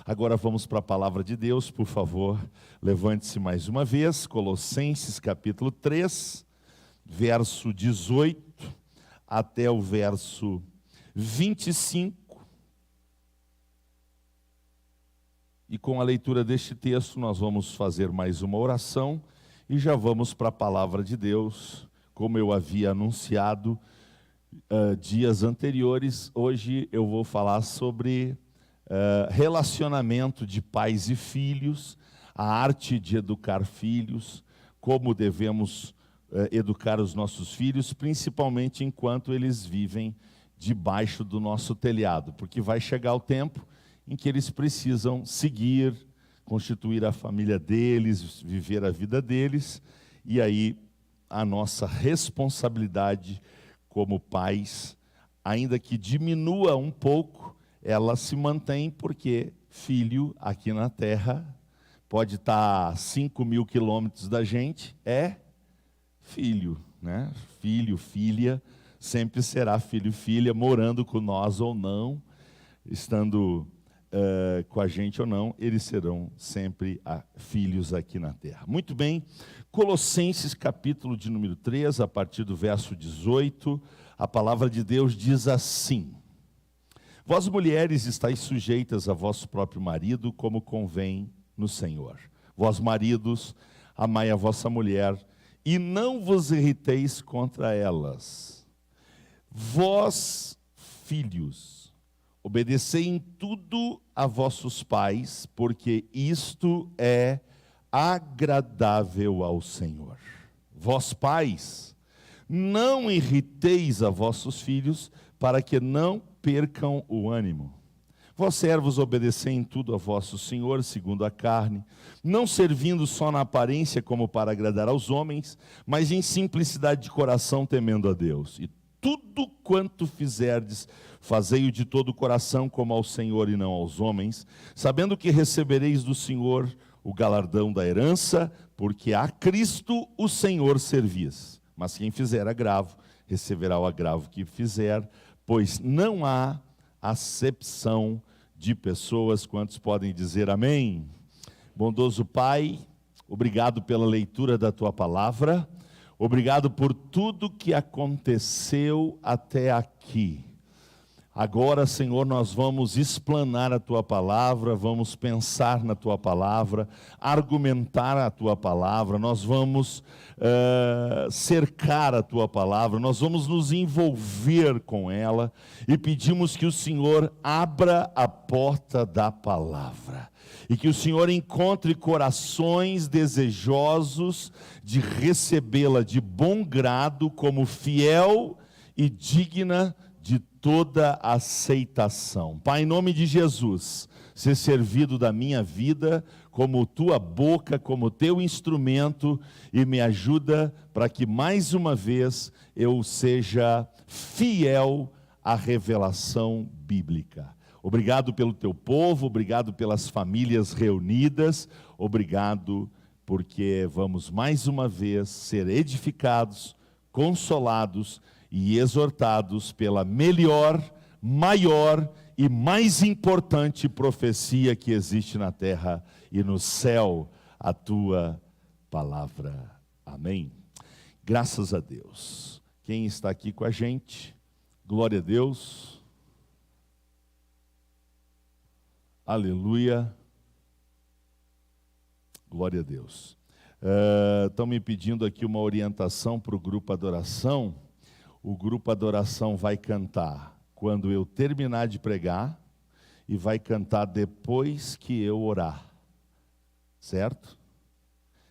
Agora vamos para a palavra de Deus, por favor, levante-se mais uma vez, Colossenses capítulo 3, verso 18 até o verso 25. E com a leitura deste texto nós vamos fazer mais uma oração e já vamos para a palavra de Deus. Como eu havia anunciado dias anteriores, hoje eu vou falar sobre relacionamento de pais e filhos, a arte de educar filhos, como devemos educar os nossos filhos, principalmente enquanto eles vivem debaixo do nosso telhado, porque vai chegar o tempo em que eles precisam seguir, constituir a família deles, viver a vida deles, e aí a nossa responsabilidade como pais, ainda que diminua um pouco, ela se mantém, porque filho aqui na terra pode estar a 5.000 quilômetros da gente, é filho, né? Filho, filha, sempre será filho, filha, morando com nós ou não, estando com a gente ou não, eles serão sempre filhos aqui na terra. Muito bem, Colossenses capítulo de número 3, a partir do verso 18, a palavra de Deus diz assim: Vós mulheres estáis sujeitas a vosso próprio marido, como convém no Senhor. Vós maridos, amai a vossa mulher, e não vos irriteis contra elas. Vós filhos, obedecei em tudo a vossos pais, porque isto é agradável ao Senhor. Vós pais, não irriteis a vossos filhos, para que não percam o ânimo. Vós servos, obedecei em tudo a vosso Senhor, segundo a carne, não servindo só na aparência como para agradar aos homens, mas em simplicidade de coração, temendo a Deus. E tudo quanto fizerdes, fazei-o de todo o coração, como ao Senhor e não aos homens, sabendo que recebereis do Senhor o galardão da herança, porque a Cristo o Senhor servis. Mas quem fizer agravo, receberá o agravo que fizer, pois não há acepção de pessoas. Quantos podem dizer amém? Bondoso Pai, obrigado pela leitura da Tua palavra. Obrigado por tudo que aconteceu até aqui. Agora, Senhor, nós vamos explanar a Tua palavra, vamos pensar na Tua palavra, argumentar a Tua palavra, nós vamos cercar a Tua palavra, nós vamos nos envolver com ela e pedimos que o Senhor abra a porta da palavra. E que o Senhor encontre corações desejosos de recebê-la de bom grado, como fiel e digna de toda aceitação. Pai, em nome de Jesus, ser servido da minha vida como tua boca, como teu instrumento, e me ajuda para que mais uma vez eu seja fiel à revelação bíblica. Obrigado pelo teu povo, obrigado pelas famílias reunidas, obrigado porque vamos mais uma vez ser edificados, consolados e exortados pela melhor, maior e mais importante profecia que existe na terra e no céu, a tua palavra. Amém. Graças a Deus. Quem está aqui com a gente? Glória a Deus. Aleluia, glória a Deus. Estão me pedindo aqui uma orientação para o grupo Adoração. O grupo Adoração vai cantar quando eu terminar de pregar e vai cantar depois que eu orar, certo?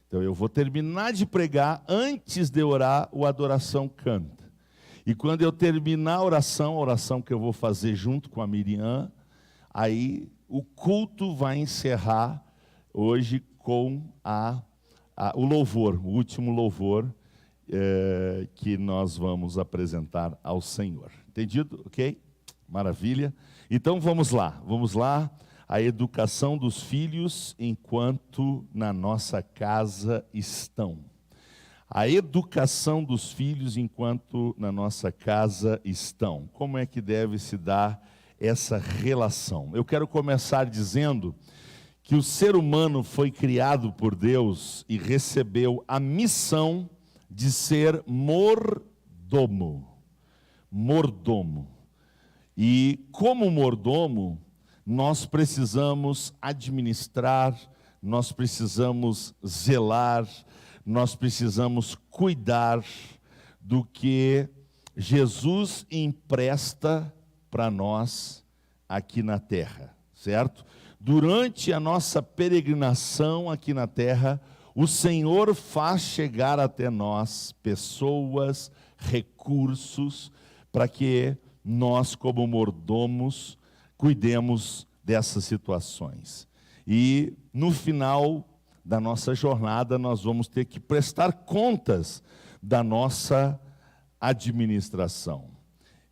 Então eu vou terminar de pregar, antes de orar, o Adoração canta. E quando eu terminar a oração que eu vou fazer junto com a Miriam, aí o culto vai encerrar hoje com o louvor, o último louvor que nós vamos apresentar ao Senhor. Entendido? Ok? Maravilha. Então vamos lá. A educação dos filhos enquanto na nossa casa estão. A educação dos filhos enquanto na nossa casa estão. Como é que deve se dar essa relação. Eu quero começar dizendo que o ser humano foi criado por Deus e recebeu a missão de ser mordomo. Mordomo. E como mordomo, nós precisamos administrar, nós precisamos zelar, nós precisamos cuidar do que Jesus empresta para nós aqui na terra, certo? Durante a nossa peregrinação aqui na terra, o Senhor faz chegar até nós pessoas, recursos, para que nós, como mordomos, cuidemos dessas situações. E no final da nossa jornada, nós vamos ter que prestar contas da nossa administração.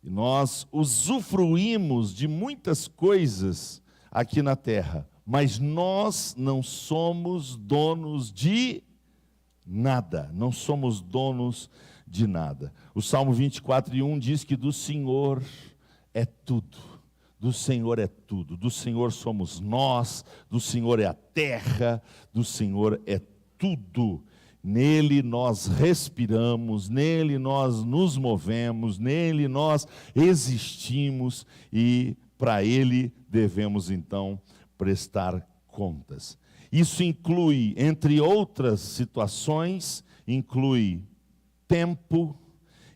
E nós usufruímos de muitas coisas aqui na terra, mas nós não somos donos de nada, não somos donos de nada. O Salmo 24:1 diz que do Senhor é tudo. Do Senhor é tudo, do Senhor somos nós, do Senhor é a terra, do Senhor é tudo. Nele nós respiramos, nele nós nos movemos, nele nós existimos e para ele devemos então prestar contas. Isso inclui, entre outras situações, inclui tempo,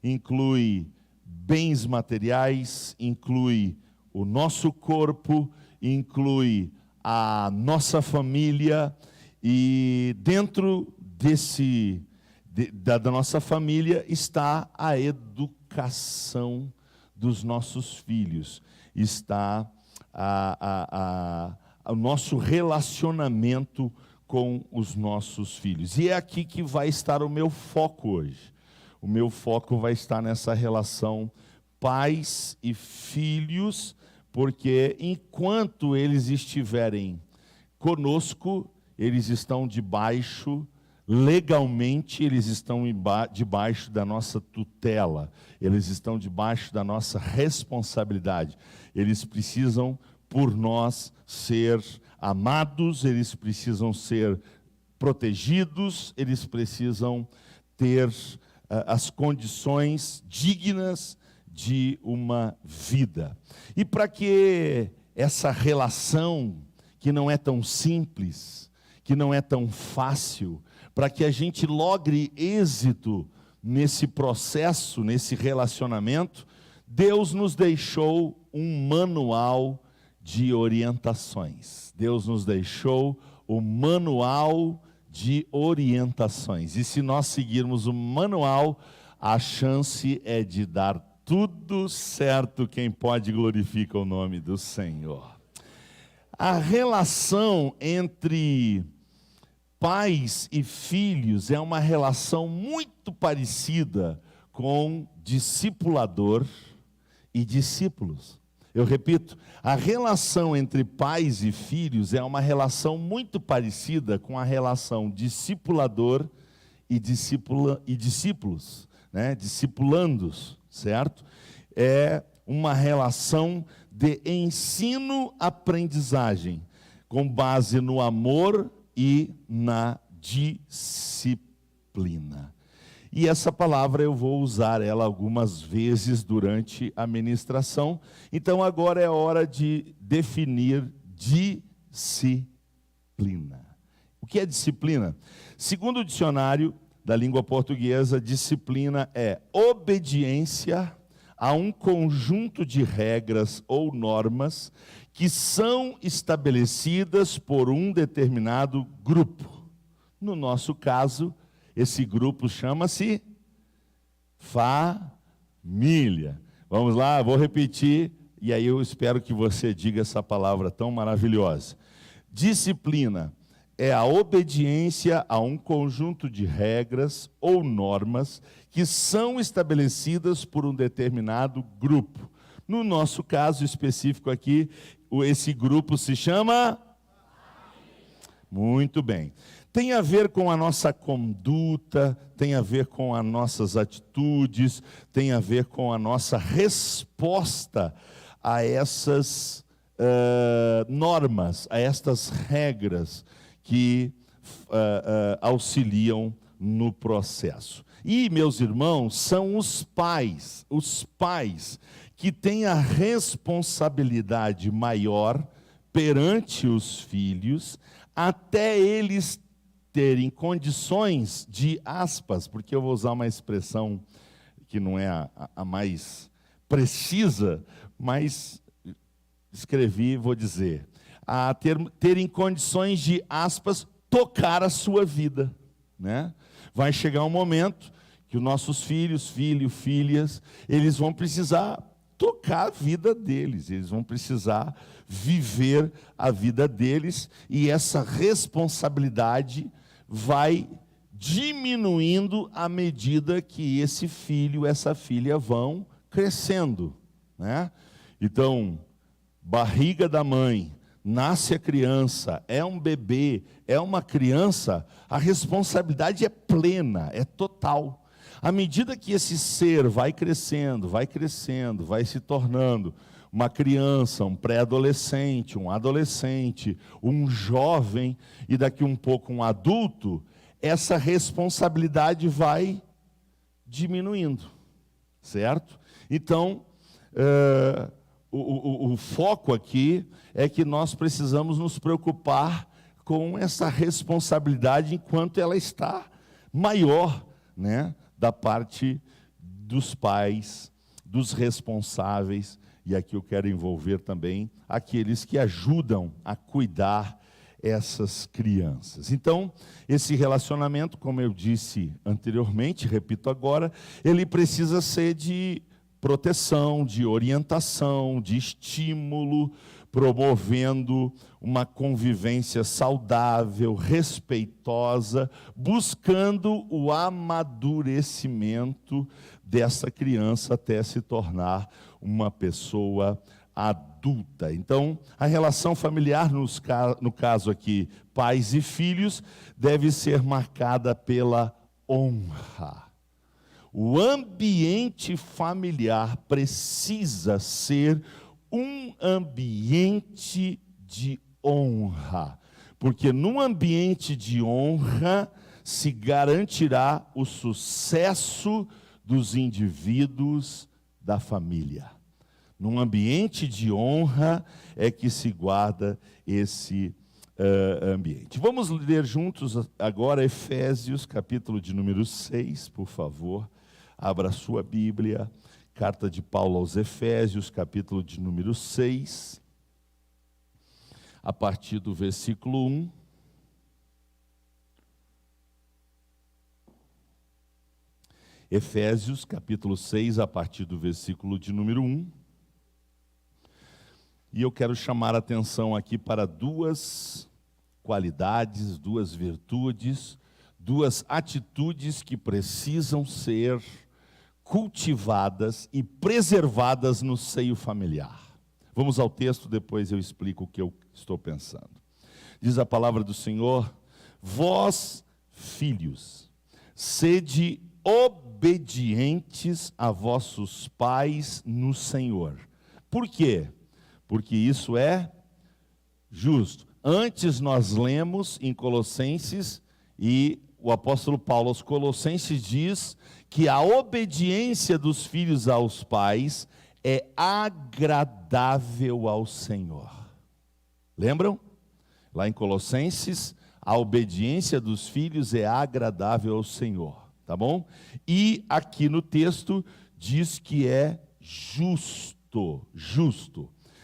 inclui bens materiais, inclui o nosso corpo, inclui a nossa família, e dentro da nossa família está a educação dos nossos filhos, está o nosso relacionamento com os nossos filhos. E é aqui que vai estar o meu foco hoje. O meu foco vai estar nessa relação pais e filhos, porque enquanto eles estiverem conosco, eles estão debaixo, legalmente, eles estão debaixo da nossa tutela, eles estão debaixo da nossa responsabilidade. Eles precisam, por nós, ser amados, eles precisam ser protegidos, eles precisam ter as condições dignas de uma vida. E para que essa relação, que não é tão simples, que não é tão fácil, para que a gente logre êxito nesse processo, nesse relacionamento, Deus nos deixou um manual de orientações. Deus nos deixou o manual de orientações. E se nós seguirmos o manual, a chance é de dar tudo certo. Quem pode glorifica o nome do Senhor. A relação entre pais e filhos é uma relação muito parecida com discipulador e discípulos. Eu repito, a relação entre pais e filhos é uma relação muito parecida com a relação discipulador e discípulos, né? Discipulandos, certo? É uma relação de ensino-aprendizagem, com base no amor e na disciplina. E essa palavra eu vou usar ela algumas vezes durante a ministração. Então agora é hora de definir disciplina. O que é disciplina? Segundo o dicionário da língua portuguesa, disciplina é obediência a um conjunto de regras ou normas que são estabelecidas por um determinado grupo. No nosso caso, esse grupo chama-se família. Vamos lá, vou repetir, e aí eu espero que você diga essa palavra tão maravilhosa. Disciplina é a obediência a um conjunto de regras ou normas que são estabelecidas por um determinado grupo. No nosso caso específico aqui, esse grupo se chama... Muito bem. Tem a ver com a nossa conduta, tem a ver com as nossas atitudes, tem a ver com a nossa resposta a essas normas, a estas regras que auxiliam no processo. E, meus irmãos, são os pais que têm a responsabilidade maior perante os filhos, até eles terem condições de, aspas, porque eu vou usar uma expressão que não é a mais precisa, mas escrevi, vou dizer, a terem condições de, aspas, tocar a sua vida, né? Vai chegar um momento que os nossos filhos, filhas, eles vão precisar tocar a vida deles, eles vão precisar viver a vida deles, e essa responsabilidade vai diminuindo à medida que esse filho, essa filha vão crescendo, né? Então, barriga da mãe, nasce a criança, é um bebê, é uma criança, a responsabilidade é plena, é total. À medida que esse ser vai crescendo, vai se tornando uma criança, um pré-adolescente, um adolescente, um jovem e daqui um pouco um adulto, essa responsabilidade vai diminuindo, certo? Então, o foco aqui é que nós precisamos nos preocupar com essa responsabilidade enquanto ela está maior, né, da parte dos pais, dos responsáveis, e aqui eu quero envolver também aqueles que ajudam a cuidar essas crianças. Então, esse relacionamento, como eu disse anteriormente, repito agora, ele precisa ser de proteção, de orientação, de estímulo, promovendo uma convivência saudável, respeitosa, buscando o amadurecimento dessa criança até se tornar uma pessoa adulta. Então, a relação familiar, no caso aqui, pais e filhos, deve ser marcada pela honra. O ambiente familiar precisa ser um ambiente de honra, porque num ambiente de honra se garantirá o sucesso dos indivíduos da família. Num ambiente de honra é que se guarda esse ambiente. Vamos ler juntos agora Efésios, capítulo de número 6, por favor. Abra a sua Bíblia, carta de Paulo aos Efésios, capítulo de número 6, a partir do versículo 1. Efésios, capítulo 6, a partir do versículo de número 1. E eu quero chamar a atenção aqui para duas qualidades, duas virtudes, duas atitudes que precisam ser cultivadas e preservadas no seio familiar. Vamos ao texto, depois eu explico o que eu estou pensando. Diz a palavra do Senhor: vós, filhos, sede obedientes a vossos pais no Senhor. Por quê? Porque isso é justo. Antes nós lemos em Colossenses, e o apóstolo Paulo aos Colossenses diz que a obediência dos filhos aos pais é agradável ao Senhor. Lembram? Lá em Colossenses, a obediência dos filhos é agradável ao Senhor, tá bom? E aqui no texto diz que é justo.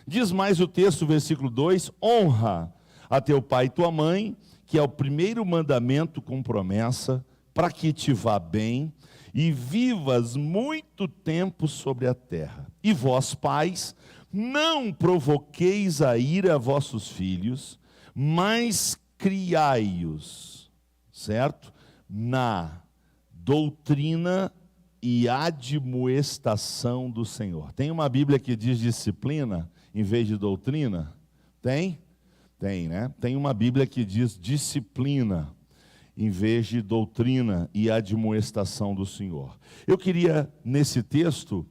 Diz mais o texto, versículo 2, honra a teu pai e tua mãe, que é o primeiro mandamento com promessa, para que te vá bem e vivas muito tempo sobre a terra. E vós, pais, não provoqueis a ira a vossos filhos, mas criai-os, certo? Na doutrina e admoestação do Senhor. Tem uma Bíblia que diz disciplina em vez de doutrina? Tem? Tem, né? Tem uma Bíblia que diz disciplina em vez de doutrina e admoestação do Senhor. Eu queria, nesse texto,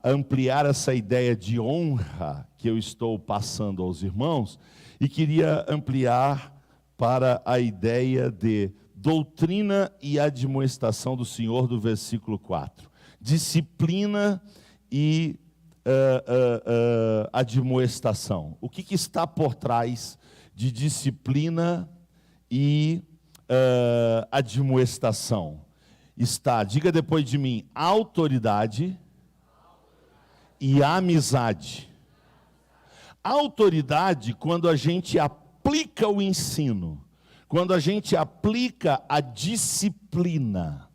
ampliar essa ideia de honra que eu estou passando aos irmãos e queria ampliar para a ideia de doutrina e admoestação do Senhor do versículo 4. Disciplina e admoestação. O que está por trás de disciplina e admoestação? Está, diga depois de mim, autoridade e amizade. Autoridade quando a gente aplica o ensino, quando a gente aplica a disciplina.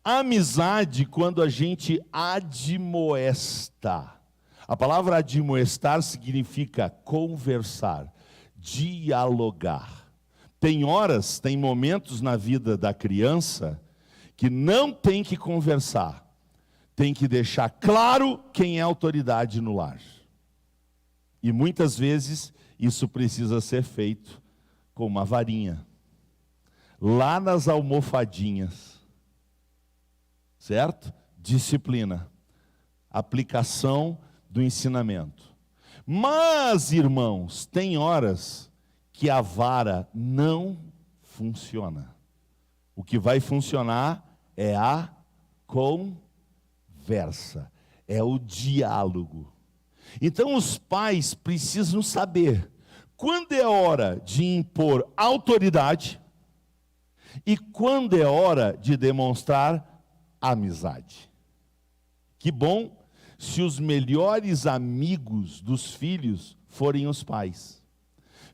Amizade quando a gente admoesta. A palavra admoestar significa conversar, dialogar. Tem horas, tem momentos na vida da criança que não tem que conversar. Tem que deixar claro quem é autoridade no lar. E muitas vezes isso precisa ser feito com uma varinha. Lá nas almofadinhas. Certo? Disciplina. Aplicação do ensinamento. Mas, irmãos, tem horas que a vara não funciona. O que vai funcionar é a conversa, é o diálogo. Então os pais precisam saber quando é hora de impor autoridade e quando é hora de demonstrar amizade. Que bom se os melhores amigos dos filhos forem os pais.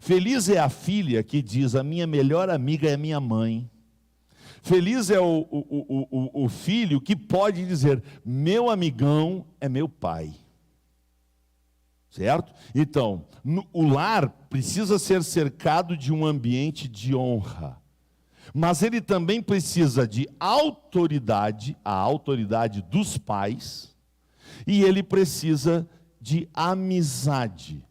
Feliz é a filha que diz: a minha melhor amiga é minha mãe. Feliz é o filho que pode dizer: meu amigão é meu pai. Certo? Então, o lar precisa ser cercado de um ambiente de honra. Mas ele também precisa de autoridade, a autoridade dos pais, e ele precisa de amizade.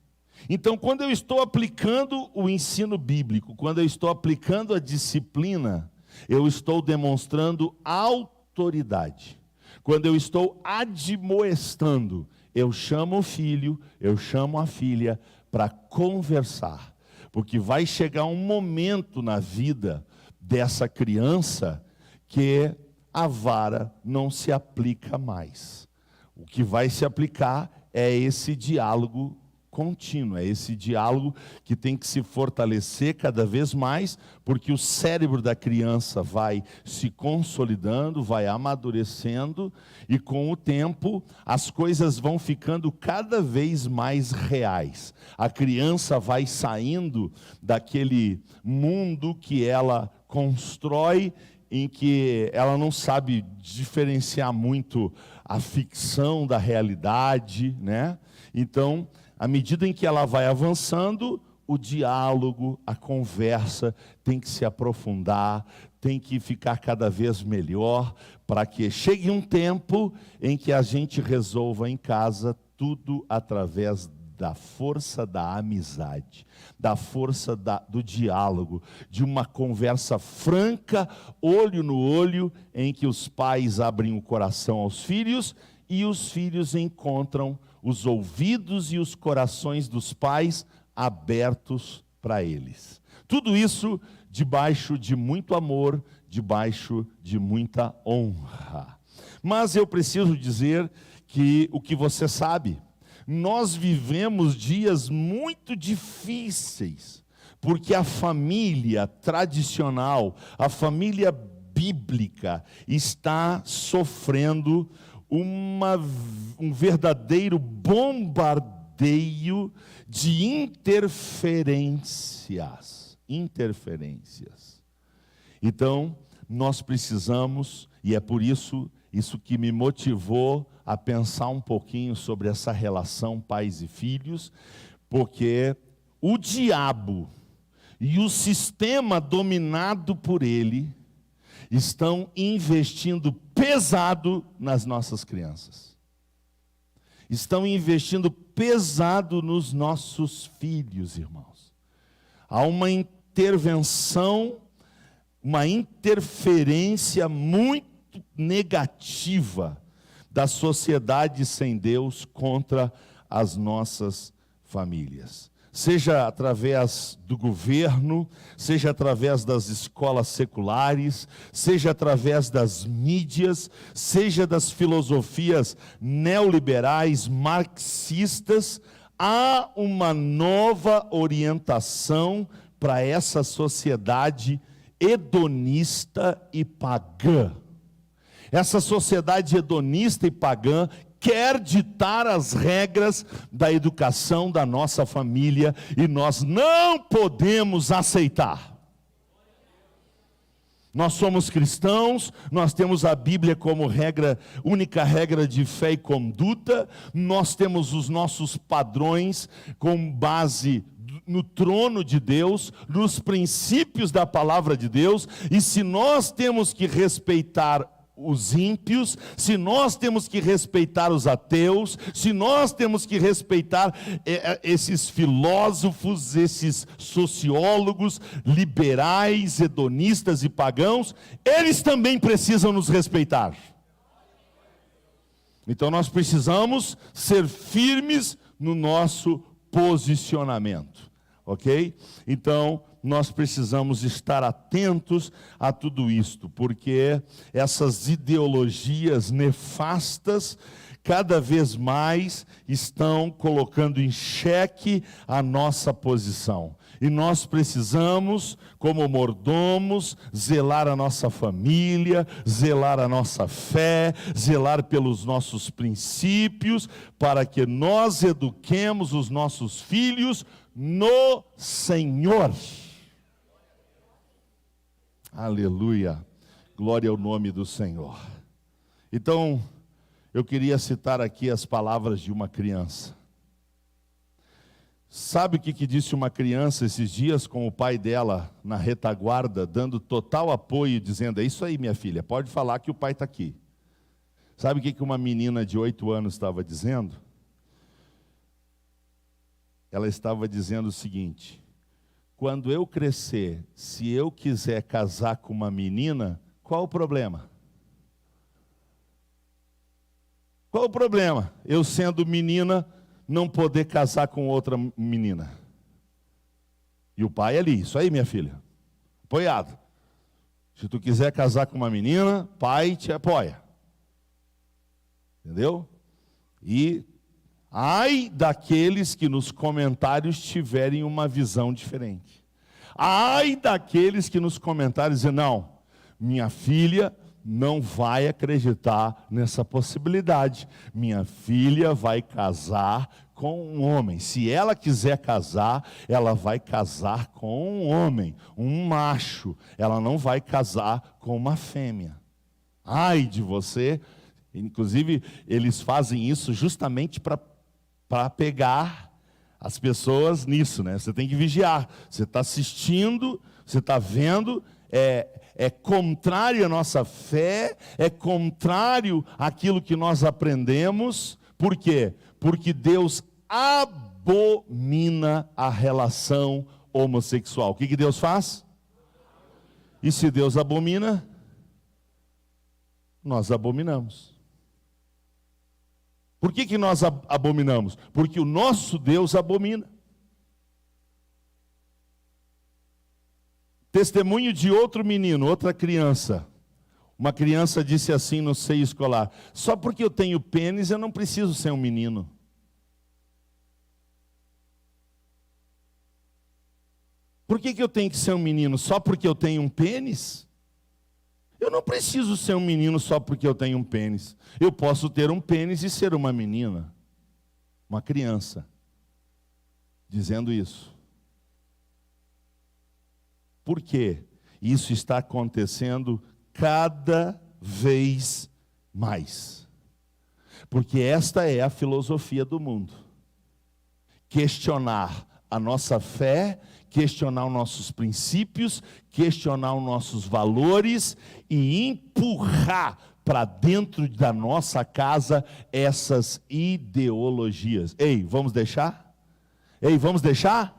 Então, quando eu estou aplicando o ensino bíblico, quando eu estou aplicando a disciplina, eu estou demonstrando autoridade. Quando eu estou admoestando, eu chamo o filho, eu chamo a filha para conversar. Porque vai chegar um momento na vida dessa criança que a vara não se aplica mais. O que vai se aplicar é esse diálogo contínuo, é esse diálogo que tem que se fortalecer cada vez mais, porque o cérebro da criança vai se consolidando, vai amadurecendo, e com o tempo as coisas vão ficando cada vez mais reais. A criança vai saindo daquele mundo que ela constrói, em que ela não sabe diferenciar muito a ficção da realidade, né? Então, à medida em que ela vai avançando, o diálogo, a conversa tem que se aprofundar, tem que ficar cada vez melhor, para que chegue um tempo em que a gente resolva em casa tudo através da força da amizade, da força do diálogo, de uma conversa franca, olho no olho, em que os pais abrem o coração aos filhos e os filhos encontram os ouvidos e os corações dos pais abertos para eles. Tudo isso debaixo de muito amor, debaixo de muita honra. Mas eu preciso dizer que o que você sabe, nós vivemos dias muito difíceis, porque a família tradicional, a família bíblica, está sofrendo um verdadeiro bombardeio de interferências. Então, nós precisamos, e é por isso que me motivou a pensar um pouquinho sobre essa relação pais e filhos, porque o diabo e o sistema dominado por ele estão investindo pesado nas nossas crianças. Estão investindo pesado nos nossos filhos, irmãos. Há uma intervenção, uma interferência muito negativa da sociedade sem Deus contra as nossas famílias. Seja através do governo, seja através das escolas seculares, seja através das mídias, seja das filosofias neoliberais, marxistas, há uma nova orientação para essa sociedade hedonista e pagã. Essa sociedade hedonista e pagã quer ditar as regras da educação da nossa família e nós não podemos aceitar. Nós somos cristãos, nós temos a Bíblia como regra, única regra de fé e conduta, nós temos os nossos padrões com base no trono de Deus, nos princípios da palavra de Deus, e se nós temos que respeitar os ímpios, se nós temos que respeitar os ateus, se nós temos que respeitar esses filósofos, esses sociólogos liberais, hedonistas e pagãos, eles também precisam nos respeitar. Então nós precisamos ser firmes no nosso posicionamento, ok? Então nós precisamos estar atentos a tudo isto, porque essas ideologias nefastas cada vez mais estão colocando em xeque a nossa posição. E nós precisamos, como mordomos, zelar a nossa família, zelar a nossa fé, zelar pelos nossos princípios, para que nós eduquemos os nossos filhos no Senhor. Aleluia, glória ao nome do Senhor. Então, eu queria citar aqui as palavras de uma criança. Sabe o que disse uma criança esses dias com o pai dela na retaguarda, dando total apoio, dizendo: é isso aí, minha filha, pode falar que o pai está aqui. Sabe o que uma menina de 8 anos estava dizendo? Ela estava dizendo o seguinte: quando eu crescer, se eu quiser casar com uma menina, qual o problema? Qual o problema? Eu sendo menina, não poder casar com outra menina. E o pai ali, isso aí, minha filha, apoiado. Se tu quiser casar com uma menina, pai te apoia. Entendeu? E ai daqueles que nos comentários tiverem uma visão diferente. Ai daqueles que nos comentários dizem: não, minha filha não vai acreditar nessa possibilidade. Minha filha vai casar com um homem. Se ela quiser casar, ela vai casar com um homem, um macho. Ela não vai casar com uma fêmea. Ai de você. Inclusive, eles fazem isso justamente para pegar as pessoas nisso, né? Você tem que vigiar. Você está assistindo, você está vendo, é contrário à nossa fé, é contrário àquilo que nós aprendemos. Por quê? Porque Deus abomina a relação homossexual. O que Deus faz? E se Deus abomina, nós abominamos. Por que nós abominamos? Porque o nosso Deus abomina. Testemunho de outro menino, outra criança. Uma criança disse assim no seio escolar: só porque eu tenho pênis eu não preciso ser um menino. Por que eu tenho que ser um menino? Só porque eu tenho um pênis? Eu não preciso ser um menino só porque eu tenho um pênis. Eu posso ter um pênis e ser uma menina, uma criança, dizendo isso. Por quê? Isso está acontecendo cada vez mais. Porque esta é a filosofia do mundo. Questionar a nossa fé, questionar os nossos princípios, questionar os nossos valores e empurrar para dentro da nossa casa essas ideologias. Ei, vamos deixar? Ei, vamos deixar?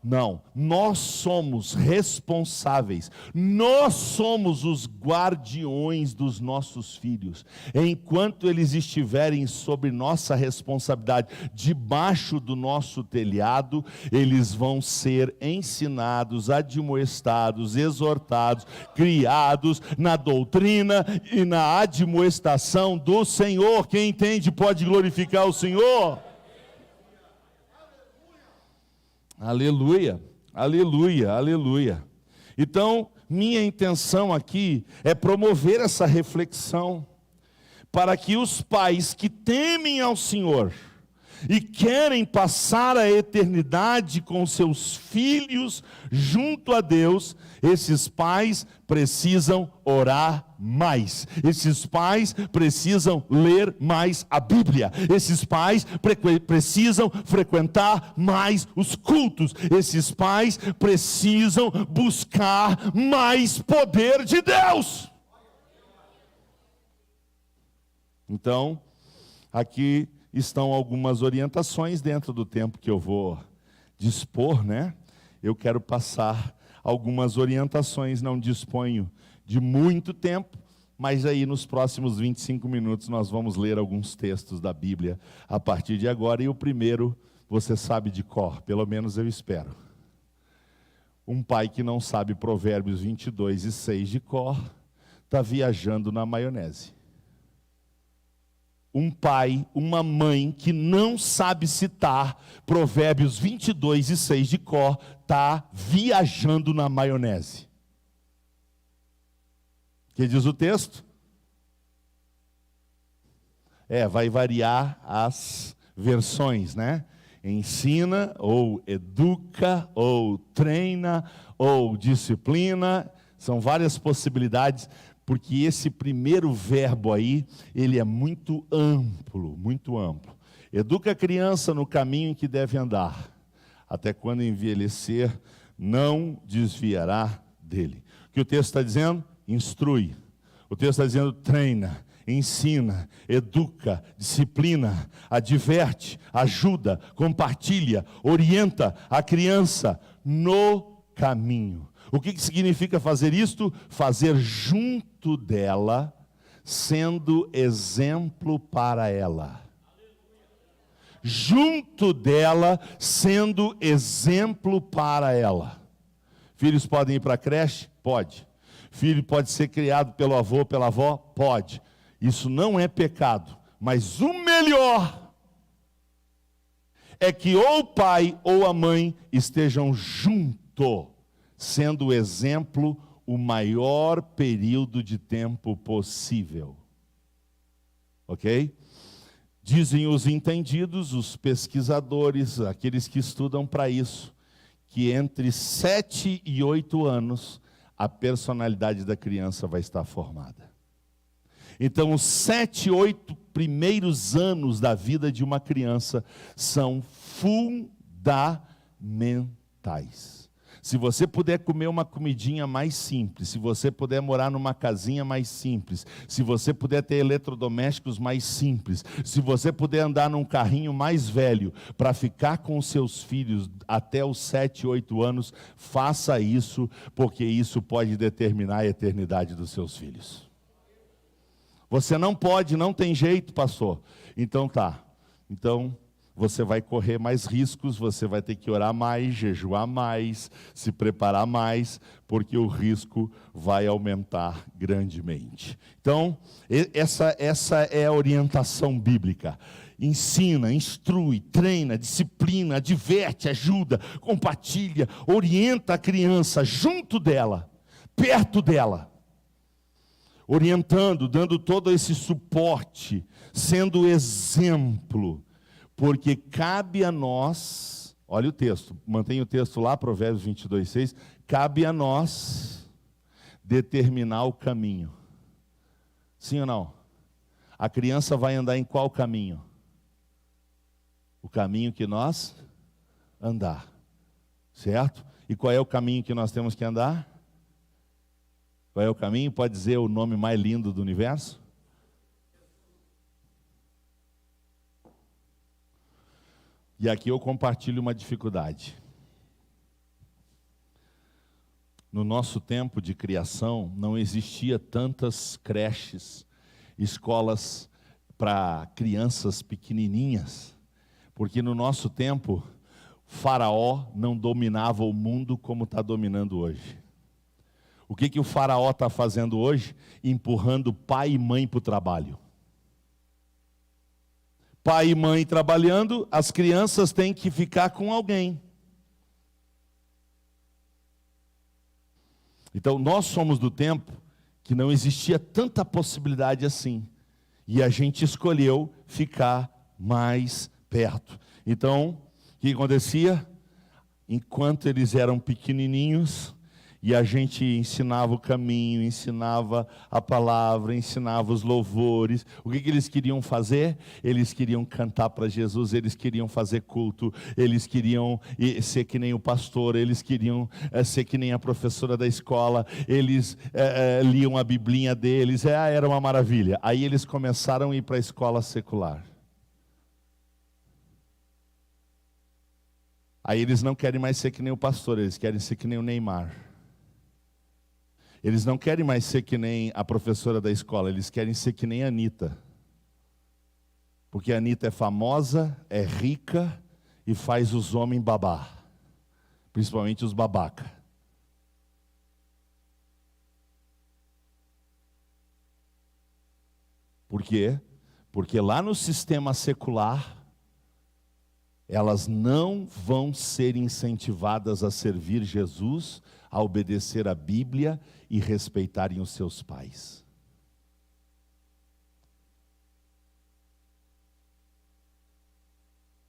Não, nós somos responsáveis, nós somos os guardiões dos nossos filhos. Enquanto eles estiverem sob nossa responsabilidade, debaixo do nosso telhado, eles vão ser ensinados, admoestados, exortados, criados na doutrina e na admoestação do Senhor. Quem entende pode glorificar o Senhor. Aleluia, aleluia, aleluia. Então, minha intenção aqui é promover essa reflexão para que os pais que temem ao Senhor e querem passar a eternidade com seus filhos junto a Deus, esses pais precisam orar mais, esses pais precisam ler mais a Bíblia, esses pais precisam frequentar mais os cultos, esses pais precisam buscar mais poder de Deus. Então, aqui estão algumas orientações dentro do tempo que eu vou dispor, né? Eu quero passar algumas orientações, não disponho de muito tempo, mas aí nos próximos 25 minutos nós vamos ler alguns textos da Bíblia a partir de agora, e o primeiro você sabe de cor, pelo menos eu espero. Um pai que não sabe Provérbios 22:6 de cor, está viajando na maionese. Um pai, uma mãe que não sabe citar Provérbios 22:6 de cor, está viajando na maionese. O que diz o texto? Vai variar as versões, né? Ensina, ou educa, ou treina, ou disciplina. São várias possibilidades, porque esse primeiro verbo aí, ele é muito amplo, muito amplo. Educa a criança no caminho em que deve andar, até quando envelhecer, não desviará dele. O que o texto está dizendo? Instrui. O texto está dizendo treina, ensina, educa, disciplina, adverte, ajuda, compartilha, orienta a criança no caminho. O que significa fazer isto? Fazer junto dela, sendo exemplo para ela. Junto dela, sendo exemplo para ela. Filhos podem ir para a creche? Pode. Filho pode ser criado pelo avô, pela avó? Pode. Isso não é pecado. Mas o melhor é que ou o pai ou a mãe estejam junto, sendo exemplo o maior período de tempo possível. Ok? Dizem os entendidos, os pesquisadores, aqueles que estudam para isso, que entre 7 e 8 anos, a personalidade da criança vai estar formada. Então, os 7, 8 primeiros anos da vida de uma criança são fundamentais. Se você puder comer uma comidinha mais simples, se você puder morar numa casinha mais simples, se você puder ter eletrodomésticos mais simples, se você puder andar num carrinho mais velho para ficar com os seus filhos até os 7, 8 anos, faça isso, porque isso pode determinar a eternidade dos seus filhos. Você não pode, não tem jeito, pastor. Então tá. Então você vai correr mais riscos, você vai ter que orar mais, jejuar mais, se preparar mais, porque o risco vai aumentar grandemente. Então, essa é a orientação bíblica. Ensina, instrui, treina, disciplina, adverte, ajuda, compartilha, orienta a criança junto dela, perto dela, orientando, dando todo esse suporte, sendo exemplo. Porque cabe a nós, olha o texto, mantenha o texto lá, Provérbios 22:6, cabe a nós determinar o caminho. Sim ou não? A criança vai andar em qual caminho? O caminho que nós andar, certo? E qual é o caminho que nós temos que andar? Qual é o caminho? Pode dizer o nome mais lindo do universo? E aqui eu compartilho uma dificuldade. No nosso tempo de criação, não existia tantas creches, escolas para crianças pequenininhas, porque no nosso tempo, Faraó não dominava o mundo como está dominando hoje. O que o Faraó está fazendo hoje? Empurrando pai e mãe para o trabalho. Pai e mãe trabalhando, as crianças têm que ficar com alguém. Então, nós somos do tempo que não existia tanta possibilidade assim. E a gente escolheu ficar mais perto. Então, o que acontecia? Enquanto eles eram pequenininhos, e a gente ensinava o caminho, ensinava a palavra, ensinava os louvores. O que eles queriam fazer? Eles queriam cantar para Jesus, eles queriam fazer culto, eles queriam ser que nem o pastor, eles queriam ser que nem a professora da escola, eles liam a biblinha deles, era uma maravilha. Aí eles começaram a ir para a escola secular. Aí eles não querem mais ser que nem o pastor, eles querem ser que nem o Neymar. Eles não querem mais ser que nem a professora da escola, eles querem ser que nem a Anitta. Porque a Anitta é famosa, é rica e faz os homens babar. Principalmente os babaca. Por quê? Porque lá no sistema secular, elas não vão ser incentivadas a servir Jesus, a obedecer a Bíblia e respeitarem os seus pais.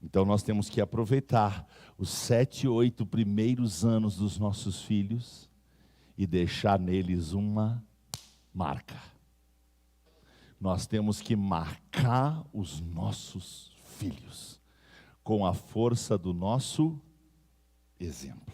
Então nós temos que aproveitar os 7, 8 primeiros anos dos nossos filhos e deixar neles uma marca. Nós temos que marcar os nossos filhos com a força do nosso exemplo.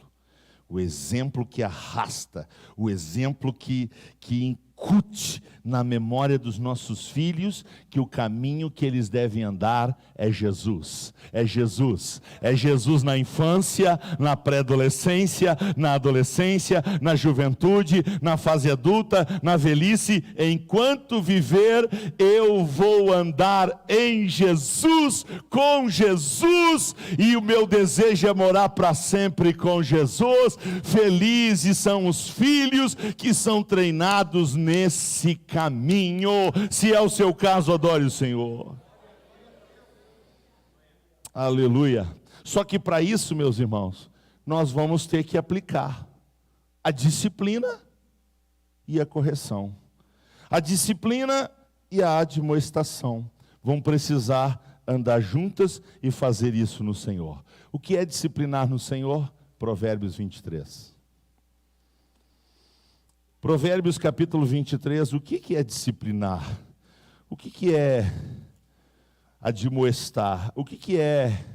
O exemplo que arrasta, o exemplo que incute na memória dos nossos filhos que o caminho que eles devem andar é Jesus. É Jesus. É Jesus na infância, na pré-adolescência, na adolescência, na juventude, na fase adulta, na velhice. Enquanto viver, eu vou andar em Jesus, com Jesus, e o meu desejo é morar para sempre com Jesus. Felizes são os filhos que são treinados nesse caminho. Se é o seu caso, adore o Senhor. Aleluia. Só que para isso, meus irmãos, nós vamos ter que aplicar a disciplina e a correção. A disciplina e a admoestação vão precisar andar juntas e fazer isso no Senhor. O que é disciplinar no Senhor? Provérbios 23. Provérbios capítulo 23, o que é disciplinar? O que é admoestar? O que é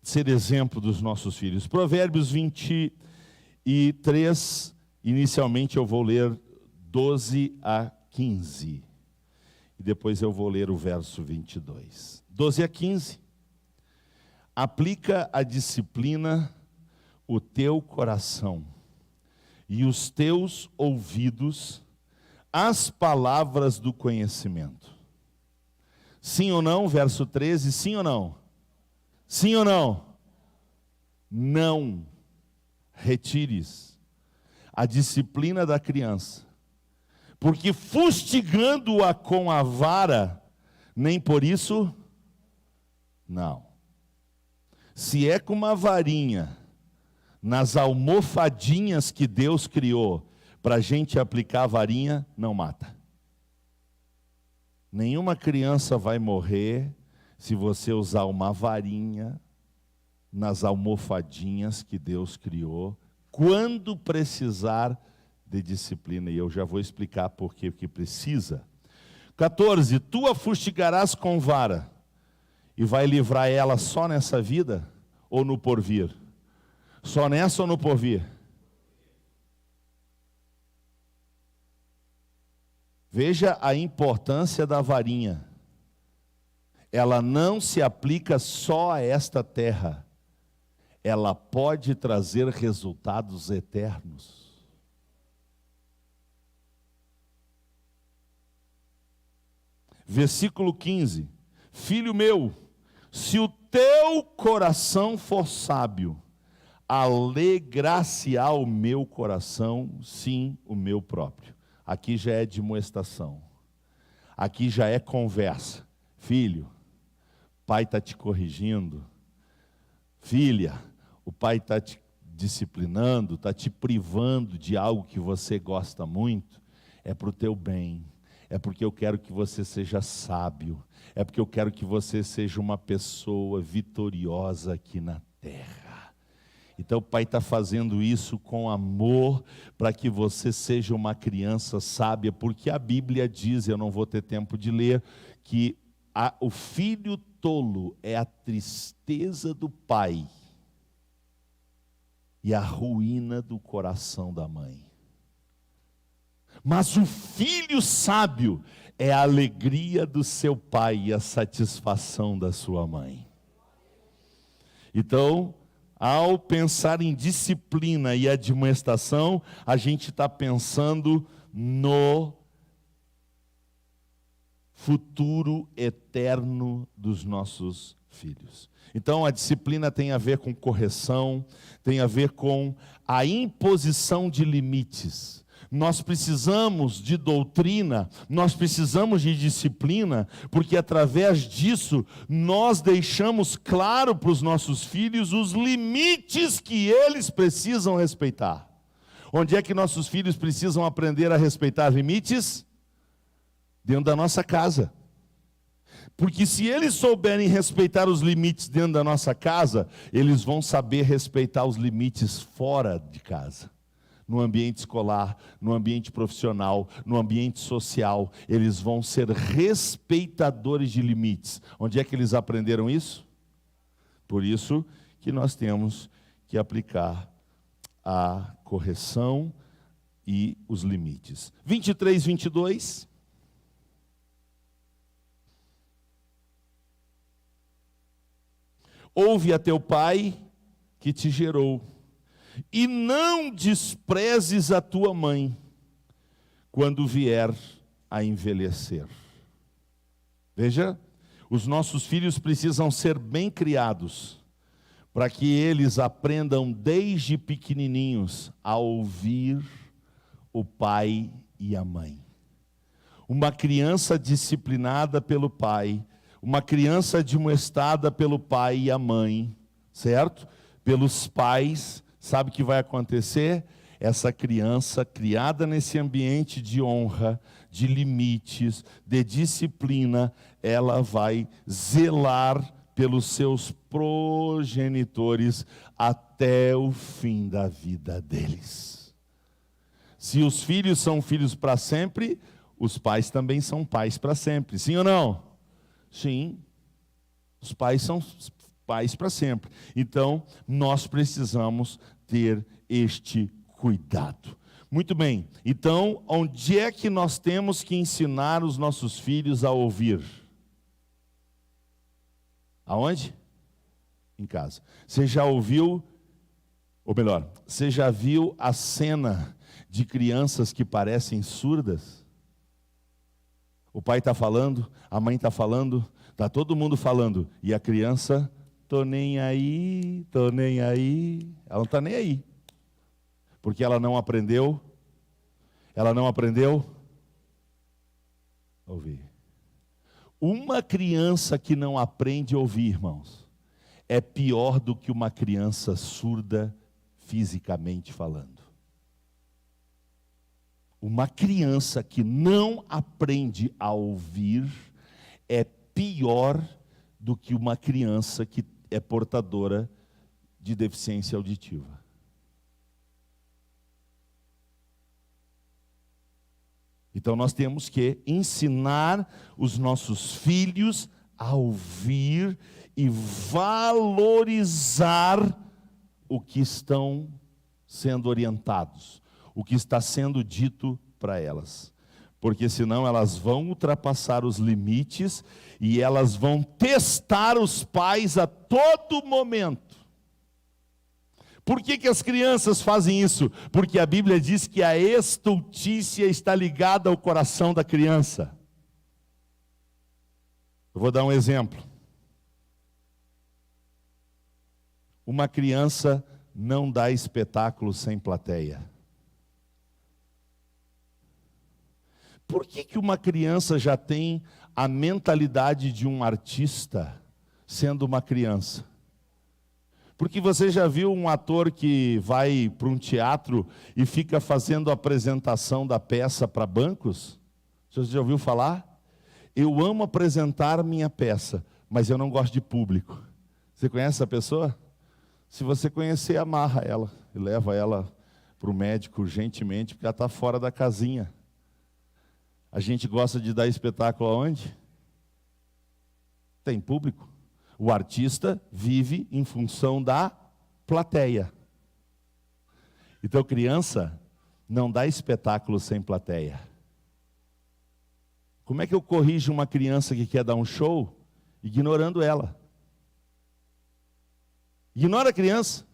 ser exemplo dos nossos filhos? Provérbios 23, inicialmente eu vou ler 12 a 15. E depois eu vou ler o verso 22. 12 a 15. Aplica a disciplina o teu coração e os teus ouvidos às palavras do conhecimento. Sim ou não? Verso 13, sim ou não? Sim ou não? Não retires a disciplina da criança, porque fustigando-a com a vara, nem por isso, não. Se é com uma varinha, nas almofadinhas que Deus criou, para a gente aplicar a varinha, não mata. Nenhuma criança vai morrer se você usar uma varinha nas almofadinhas que Deus criou, quando precisar de disciplina. E eu já vou explicar por que precisa. 14, tu a fustigarás com vara, e vai livrar ela só nessa vida ou no porvir? Só nessa ou no porvir? Veja a importância da varinha. Ela não se aplica só a esta terra. ela pode trazer resultados eternos. Versículo 15: Filho meu, se o teu coração for sábio, alegrar-se-á o meu coração, sim, o meu próprio. Aqui já é demonstração. Aqui já é conversa. Filho, pai está te corrigindo. Filha, o pai está te disciplinando, está te privando de algo que você gosta muito. É para o teu bem. É porque eu quero que você seja sábio. É porque eu quero que você seja uma pessoa vitoriosa aqui na terra. Então o pai está fazendo isso com amor, para que você seja uma criança sábia, porque a Bíblia diz, eu não vou ter tempo de ler, que o filho tolo é a tristeza do pai e a ruína do coração da mãe. Mas o filho sábio é a alegria do seu pai e a satisfação da sua mãe. Então, ao pensar em disciplina e admoestação, a gente está pensando no futuro eterno dos nossos filhos. Então, a disciplina tem a ver com correção, tem a ver com a imposição de limites. Nós precisamos de doutrina, nós precisamos de disciplina, porque através disso nós deixamos claro para os nossos filhos os limites que eles precisam respeitar. Onde é que nossos filhos precisam aprender a respeitar limites? Dentro da nossa casa. Porque se eles souberem respeitar os limites dentro da nossa casa, eles vão saber respeitar os limites fora de casa. No ambiente escolar, no ambiente profissional, no ambiente social, eles vão ser respeitadores de limites. Onde é que eles aprenderam isso? Por isso que nós temos que aplicar a correção e os limites. 23, 22. Ouve a teu pai que te gerou, e não desprezes a tua mãe quando vier a envelhecer. Veja, os nossos filhos precisam ser bem criados, para que eles aprendam desde pequenininhos a ouvir o pai e a mãe. Uma criança disciplinada pelo pai, uma criança admoestada pelo pai e a mãe, certo? Pelos pais. Sabe o que vai acontecer? Essa criança, criada nesse ambiente de honra, de limites, de disciplina, ela vai zelar pelos seus progenitores até o fim da vida deles. Se os filhos são filhos para sempre, os pais também são pais para sempre. Sim ou não? Sim. Os pais são pais para sempre. Então, nós precisamos ter este cuidado. Muito bem. Então, onde é que nós temos que ensinar os nossos filhos a ouvir? Aonde? Em casa. Você já ouviu, ou melhor, você já viu a cena de crianças que parecem surdas? O pai está falando, a mãe está falando, está todo mundo falando, e a criança, tô nem aí. Ela não está nem aí. Porque ela não aprendeu a ouvir. Uma criança que não aprende a ouvir, irmãos, é pior do que uma criança surda fisicamente falando. Uma criança que não aprende a ouvir é pior do que uma criança que é portadora de deficiência auditiva. Então nós temos que ensinar os nossos filhos a ouvir e valorizar o que estão sendo orientados, o que está sendo dito para elas. Porque senão elas vão ultrapassar os limites e elas vão testar os pais a todo momento. Por que as crianças fazem isso? Porque a Bíblia diz que a estultícia está ligada ao coração da criança. Eu vou dar um exemplo. Uma criança não dá espetáculo sem plateia. Por que uma criança já tem a mentalidade de um artista sendo uma criança? Porque você já viu um ator que vai para um teatro e fica fazendo a apresentação da peça para bancos? Você já ouviu falar? Eu amo apresentar minha peça, mas eu não gosto de público. Você conhece essa pessoa? Se você conhecer, amarra ela e leva ela para o médico urgentemente, porque ela está fora da casinha. A gente gosta de dar espetáculo aonde? Tem público. O artista vive em função da plateia. Então, criança não dá espetáculo sem plateia. Como é que eu corrijo uma criança que quer dar um show? Ignorando ela. Ignora a criança.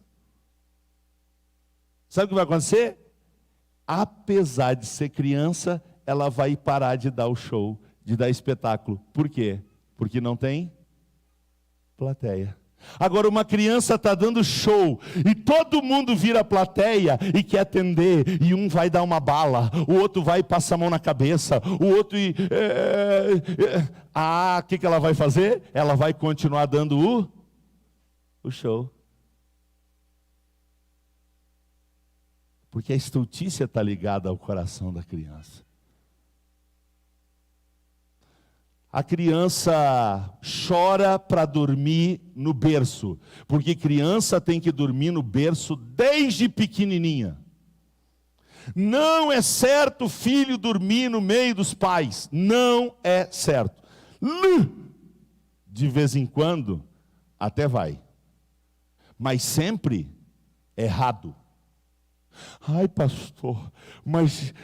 Sabe o que vai acontecer? Apesar de ser criança, ela vai parar de dar o show, de dar espetáculo. Por quê? Porque não tem plateia. Agora uma criança está dando show e todo mundo vira plateia e quer atender, e um vai dar uma bala, o outro vai passar a mão na cabeça, o outro o que ela vai fazer? Ela vai continuar dando o show. Porque a estultícia está ligada ao coração da criança. A criança chora para dormir no berço, porque criança tem que dormir no berço desde pequenininha. Não é certo o filho dormir no meio dos pais, não é certo. De vez em quando, até vai, mas sempre errado. Ai, pastor, mas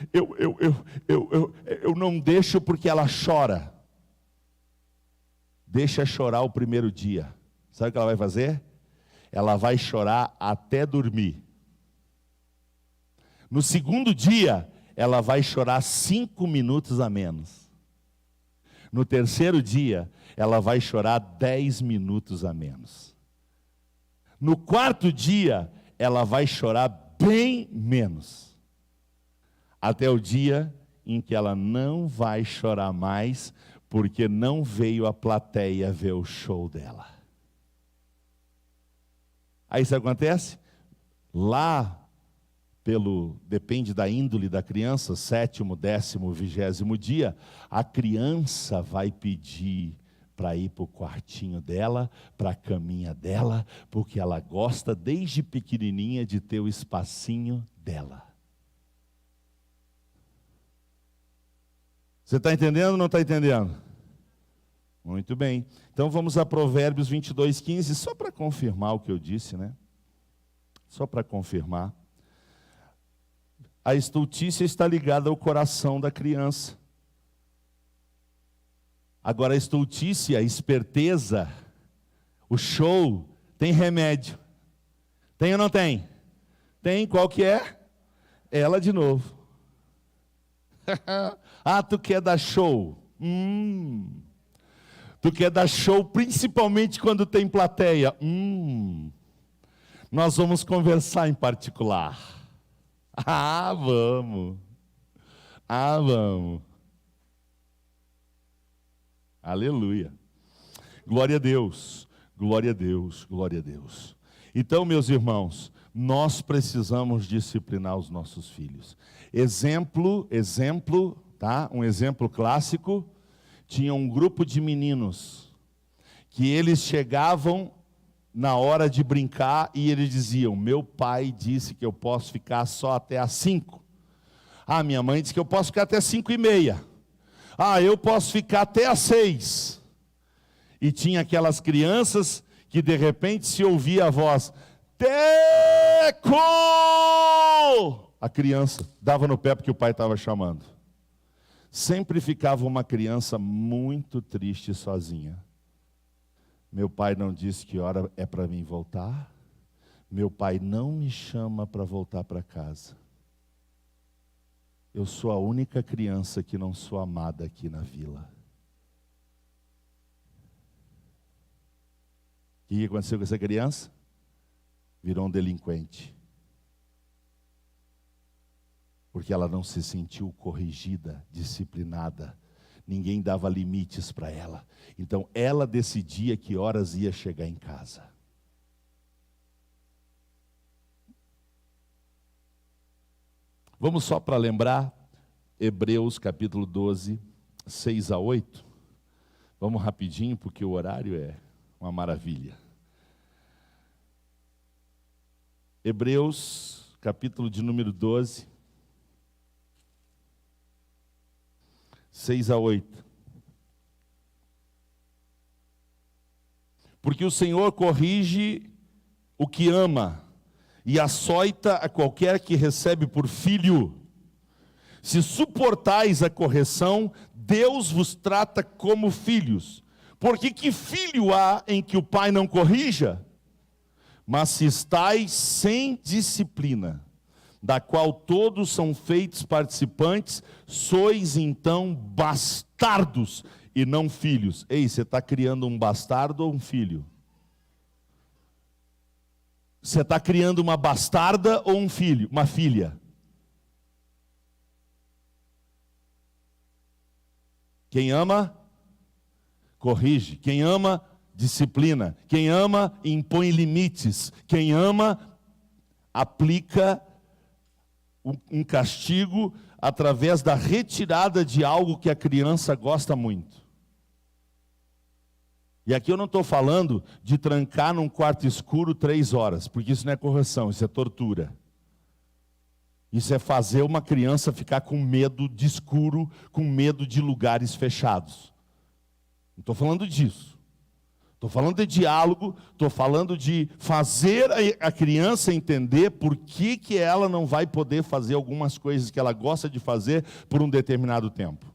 eu não deixo porque ela chora. Deixa chorar o primeiro dia. Sabe o que ela vai fazer? Ela vai chorar até dormir. No segundo dia, ela vai chorar 5 minutos a menos. No terceiro dia, ela vai chorar 10 minutos a menos. No quarto dia, ela vai chorar bem menos. Até o dia em que ela não vai chorar mais, porque não veio a plateia ver o show dela. Aí isso acontece? Lá, depende da índole da criança, 7º, 10º, 20º dia, a criança vai pedir para ir para o quartinho dela, para a caminha dela, porque ela gosta desde pequenininha de ter o espacinho dela. Você está entendendo ou não está entendendo? Muito bem. Então vamos a Provérbios 22:15, só para confirmar o que eu disse, né? Só para confirmar. A estultícia está ligada ao coração da criança. Agora a estultícia, a esperteza, o show, tem remédio. Tem ou não tem? Tem, qual que é? Ela de novo. Tu quer dar show? Tu quer dar show principalmente quando tem plateia? Nós vamos conversar em particular. Vamos. Vamos. Aleluia. Glória a Deus. Glória a Deus. Glória a Deus. Então, meus irmãos, nós precisamos disciplinar os nossos filhos. Exemplo, tá? Um exemplo clássico. Tinha um grupo de meninos que eles chegavam na hora de brincar e eles diziam: meu pai disse que eu posso ficar só até às 5. Minha mãe disse que eu posso ficar até 5:30. Eu posso ficar até às 6. E tinha aquelas crianças que de repente se ouvia a voz: Teco! A criança dava no pé porque o pai estava chamando. Sempre ficava uma criança muito triste sozinha. Meu pai não disse que hora é para mim voltar. meu pai não me chama para voltar para casa. Eu sou a única criança que não sou amada aqui na vila. O que aconteceu com essa criança? Virou um delinquente. Porque ela não se sentiu corrigida, disciplinada. Ninguém dava limites para ela. Então ela decidia que horas ia chegar em casa. Vamos só para lembrar, Hebreus capítulo 12, 6 a 8. Vamos rapidinho, porque o horário é uma maravilha. Hebreus capítulo de número 12, 6 a 8. Porque o Senhor corrige o que ama, e açoita a qualquer que recebe por filho. Se suportais a correção, Deus vos trata como filhos. Porque que filho há em que o pai não corrija? Mas se estais sem disciplina, da qual todos são feitos participantes, sois então bastardos e não filhos. Ei, você está criando um bastardo ou um filho? Você está criando uma bastarda ou um filho, uma filha? Quem ama, corrige. Quem ama, disciplina. Quem ama, impõe limites. Quem ama, aplica um castigo através da retirada de algo que a criança gosta muito. E aqui eu não estou falando de trancar num quarto escuro 3 horas, porque isso não é correção, isso é tortura. Isso é fazer uma criança ficar com medo de escuro, com medo de lugares fechados. Não estou falando disso. Estou falando de diálogo, estou falando de fazer a criança entender por que ela não vai poder fazer algumas coisas que ela gosta de fazer por um determinado tempo.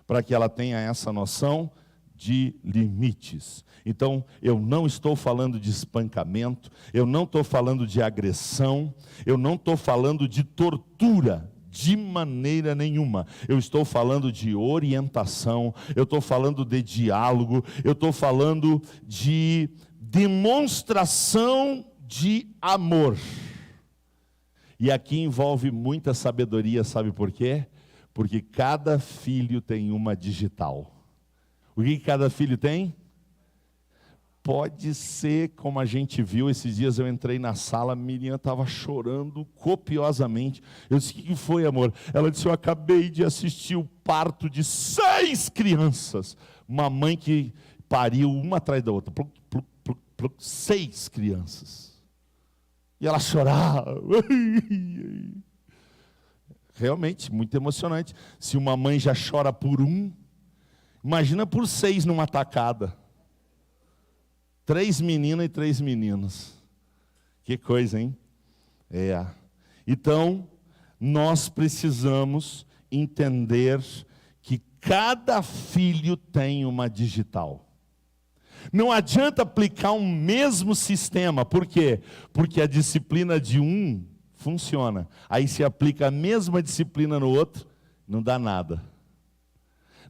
Para que ela tenha essa noção de limites. Então, eu não estou falando de espancamento, eu não estou falando de agressão, eu não estou falando de tortura, de maneira nenhuma. Eu estou falando de orientação, eu estou falando de diálogo, eu estou falando de demonstração de amor. E aqui envolve muita sabedoria, sabe por quê? Porque cada filho tem uma digital. O que cada filho tem? Pode ser, como a gente viu, esses dias eu entrei na sala, a Miriam estava chorando copiosamente. Eu disse, o que foi, amor? Ela disse, eu acabei de assistir o parto de 6 crianças. Uma mãe que pariu uma atrás da outra. 6 crianças. E ela chorava. Realmente, muito emocionante. Se uma mãe já chora por um, imagina por 6 numa tacada. 3 meninas e 3 meninos. Que coisa, hein? Então, nós precisamos entender que cada filho tem uma digital. Não adianta aplicar um mesmo sistema. Por quê? Porque a disciplina de um funciona. Aí se aplica a mesma disciplina no outro, não dá nada.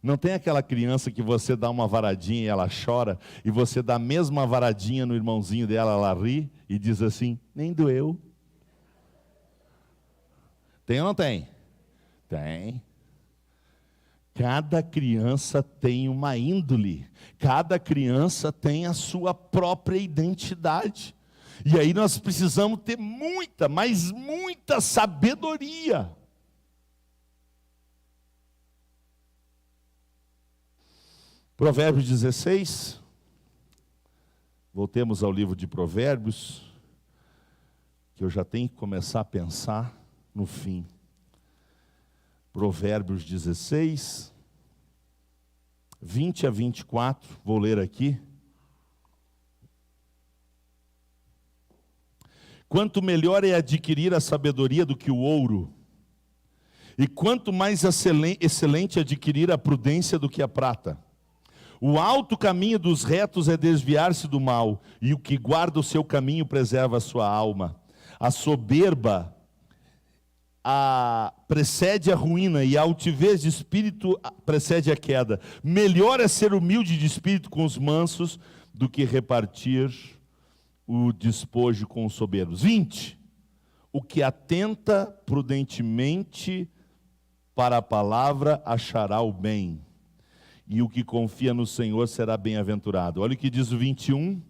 Não tem aquela criança que você dá uma varadinha e ela chora, e você dá a mesma varadinha no irmãozinho dela, ela ri e diz assim, nem doeu. Tem ou não tem? Tem. Cada criança tem uma índole, cada criança tem a sua própria identidade. E aí nós precisamos ter muita, mas muita sabedoria. Provérbios 16, voltemos ao livro de Provérbios, que eu já tenho que começar a pensar no fim. Provérbios 16, 20 a 24, vou ler aqui. Quanto melhor é adquirir a sabedoria do que o ouro, e quanto mais excelente adquirir a prudência do que a prata. O alto caminho dos retos é desviar-se do mal, e o que guarda o seu caminho preserva a sua alma. A soberba precede a ruína, e a altivez de espírito precede a queda. Melhor é ser humilde de espírito com os mansos do que repartir o despojo com os soberbos. 20. O que atenta prudentemente para a palavra achará o bem, e o que confia no Senhor será bem-aventurado. Olha o que diz o 21.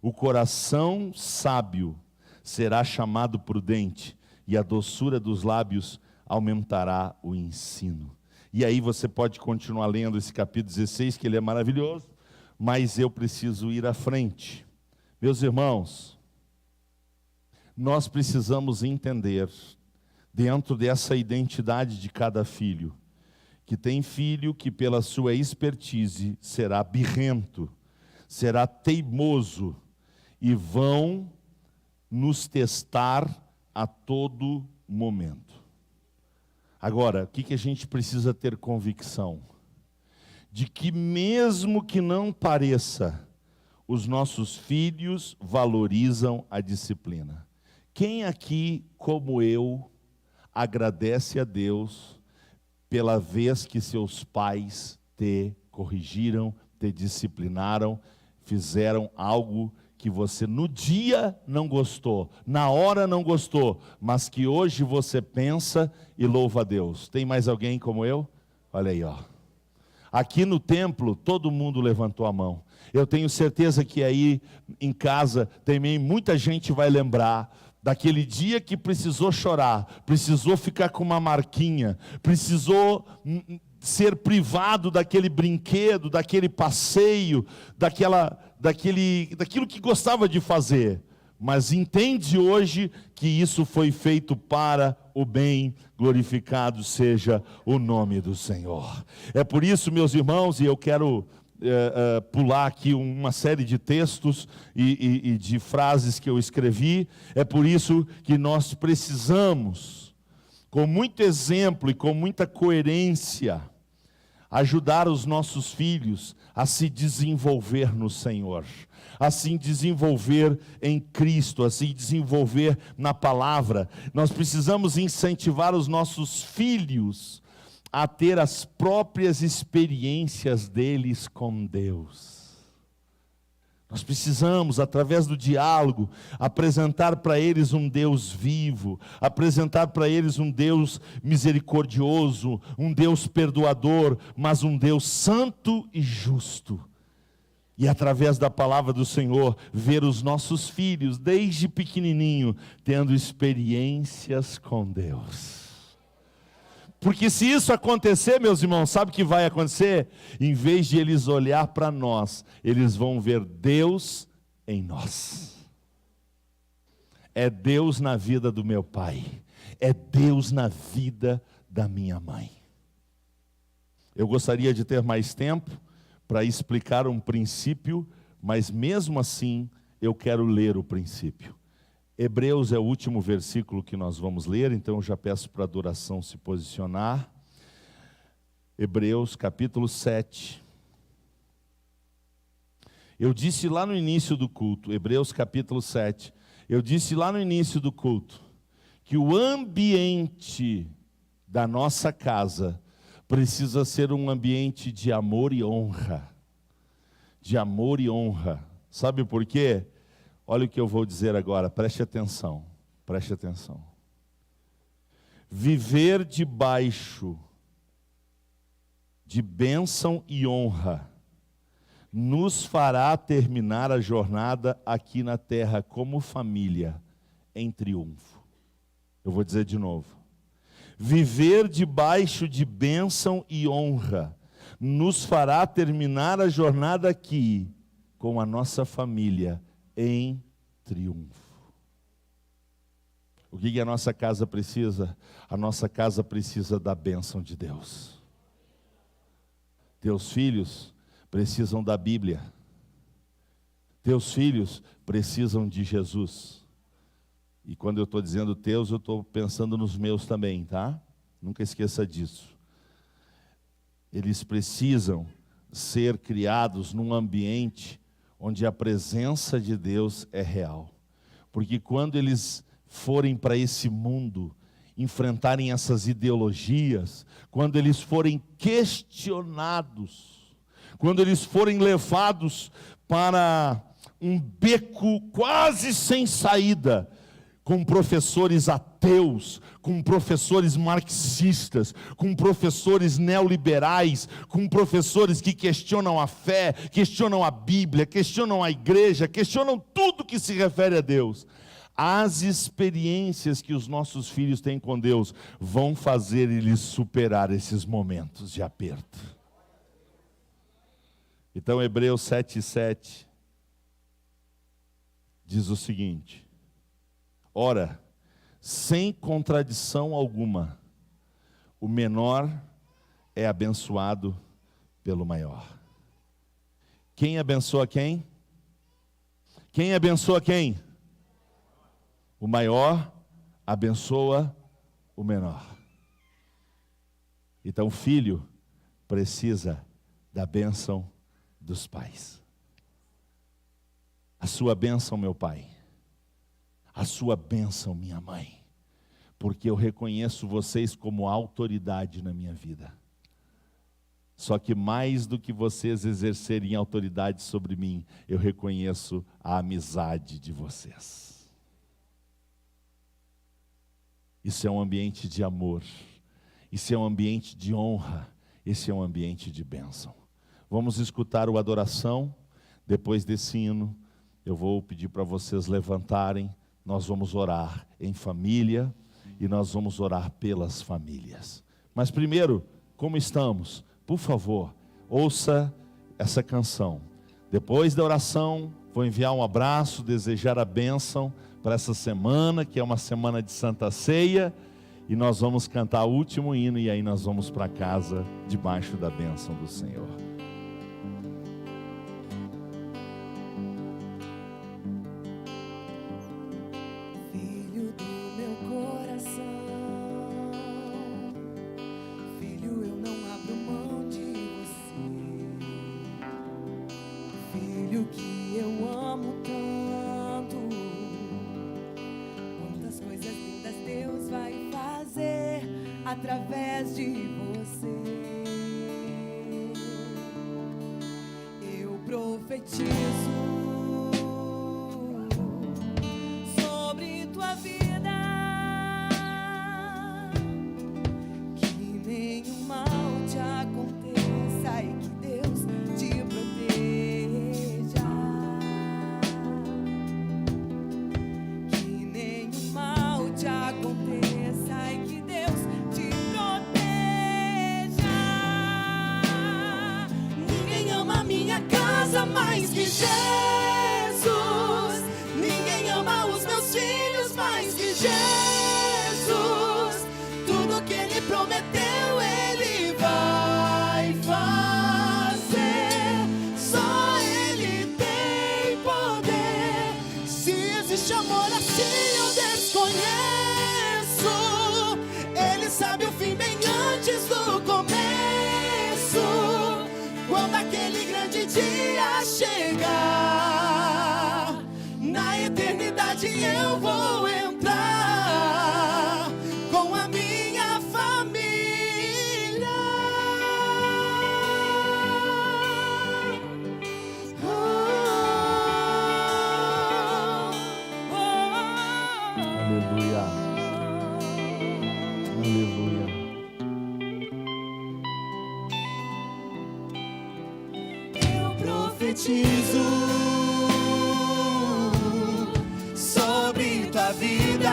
O coração sábio será chamado prudente, e a doçura dos lábios aumentará o ensino. E aí você pode continuar lendo esse capítulo 16, que ele é maravilhoso, mas eu preciso ir à frente. Meus irmãos, nós precisamos entender, dentro dessa identidade de cada filho, que tem filho que pela sua expertise será birrento, será teimoso, e vão nos testar a todo momento. Agora, o que a gente precisa ter convicção? De que mesmo que não pareça, os nossos filhos valorizam a disciplina. Quem aqui, como eu, agradece a Deus pela vez que seus pais te corrigiram, te disciplinaram, fizeram algo que você no dia não gostou, na hora não gostou, mas que hoje você pensa e louva a Deus? Tem mais alguém como eu? Olha aí, ó. Aqui no templo, todo mundo levantou a mão. Eu tenho certeza que aí em casa também muita gente vai lembrar daquele dia que precisou chorar, precisou ficar com uma marquinha, precisou ser privado daquele brinquedo, daquele passeio, daquilo que gostava de fazer. Mas entende hoje que isso foi feito para o bem, glorificado seja o nome do Senhor. É por isso, meus irmãos, e eu quero pular aqui uma série de textos e de frases que eu escrevi. É por isso que nós precisamos, com muito exemplo e com muita coerência, ajudar os nossos filhos a se desenvolver no Senhor, a se desenvolver em Cristo, a se desenvolver na palavra. Nós precisamos incentivar os nossos filhos a ter as próprias experiências deles com Deus. Nós precisamos, através do diálogo, apresentar para eles um Deus vivo, apresentar para eles um Deus misericordioso, um Deus perdoador, mas um Deus santo e justo. E através da palavra do Senhor, ver os nossos filhos, desde pequenininho, tendo experiências com Deus. Porque se isso acontecer, meus irmãos, sabe o que vai acontecer? Em vez de eles olhar para nós, eles vão ver Deus em nós. É Deus na vida do meu pai, é Deus na vida da minha mãe. Eu gostaria de ter mais tempo para explicar um princípio, mas mesmo assim eu quero ler o princípio. Hebreus é o último versículo que nós vamos ler, então eu já peço para a adoração se posicionar. Hebreus capítulo 7. Eu disse lá no início do culto, Hebreus capítulo 7, eu disse lá no início do culto, que o ambiente da nossa casa precisa ser um ambiente de amor e honra. De amor e honra. Sabe por quê? Olha o que eu vou dizer agora, preste atenção, preste atenção. Viver debaixo de bênção e honra nos fará terminar a jornada aqui na terra como família, em triunfo. Eu vou dizer de novo. Viver debaixo de bênção e honra nos fará terminar a jornada aqui com a nossa família em triunfo. O que a nossa casa precisa? A nossa casa precisa da bênção de Deus. Teus filhos precisam da Bíblia. Teus filhos precisam de Jesus. E quando eu estou dizendo teus, eu estou pensando nos meus também, tá? Nunca esqueça disso. Eles precisam ser criados num ambiente onde a presença de Deus é real. Porque quando eles forem para esse mundo, enfrentarem essas ideologias, quando eles forem questionados, quando eles forem levados para um beco quase sem saída, com professores ateus, com professores marxistas, com professores neoliberais, com professores que questionam a fé, questionam a Bíblia, questionam a igreja, questionam tudo que se refere a Deus. As experiências que os nossos filhos têm com Deus vão fazer eles superar esses momentos de aperto. Então, Hebreus 7:7 diz o seguinte: ora, sem contradição alguma, o menor é abençoado pelo maior. Quem abençoa quem? Quem abençoa quem? O maior abençoa o menor. Então o filho precisa da bênção dos pais. A sua bênção, meu pai. A sua bênção, minha mãe. Porque eu reconheço vocês como autoridade na minha vida. Só que mais do que vocês exercerem autoridade sobre mim, eu reconheço a amizade de vocês. Isso é um ambiente de amor. Isso é um ambiente de honra. Esse é um ambiente de bênção. Vamos escutar o adoração. Depois desse hino, eu vou pedir para vocês levantarem. Nós vamos orar em família e nós vamos orar pelas famílias. Mas primeiro, como estamos? Por favor, ouça essa canção. Depois da oração, vou enviar um abraço, desejar a bênção para essa semana, que é uma semana de Santa Ceia, e nós vamos cantar o último hino, e aí nós vamos para casa, debaixo da bênção do Senhor. Filho do meu coração, filho, eu não abro mão de você, filho que eu amo tanto. Deus vai fazer através de você. Eu profetizo sobre tua vida, que nenhum mal te aconteça e que Deus te proteja. Que nenhum mal te aconteça e que Deus te proteja. Ninguém ama a minha casa mais que Jesus. Ninguém ama os meus filhos mais que Jesus. Tudo que Ele prometeu, Ele vai fazer. Só Ele tem poder. Se existe amor assim, eu desconheço. Ele sabe o fim bem antes do começo. Quando aquele grande dia chegar, na eternidade eu vou entrar com a minha família. Aleluia. Aleluia. Eu profetizo sobre tua vida,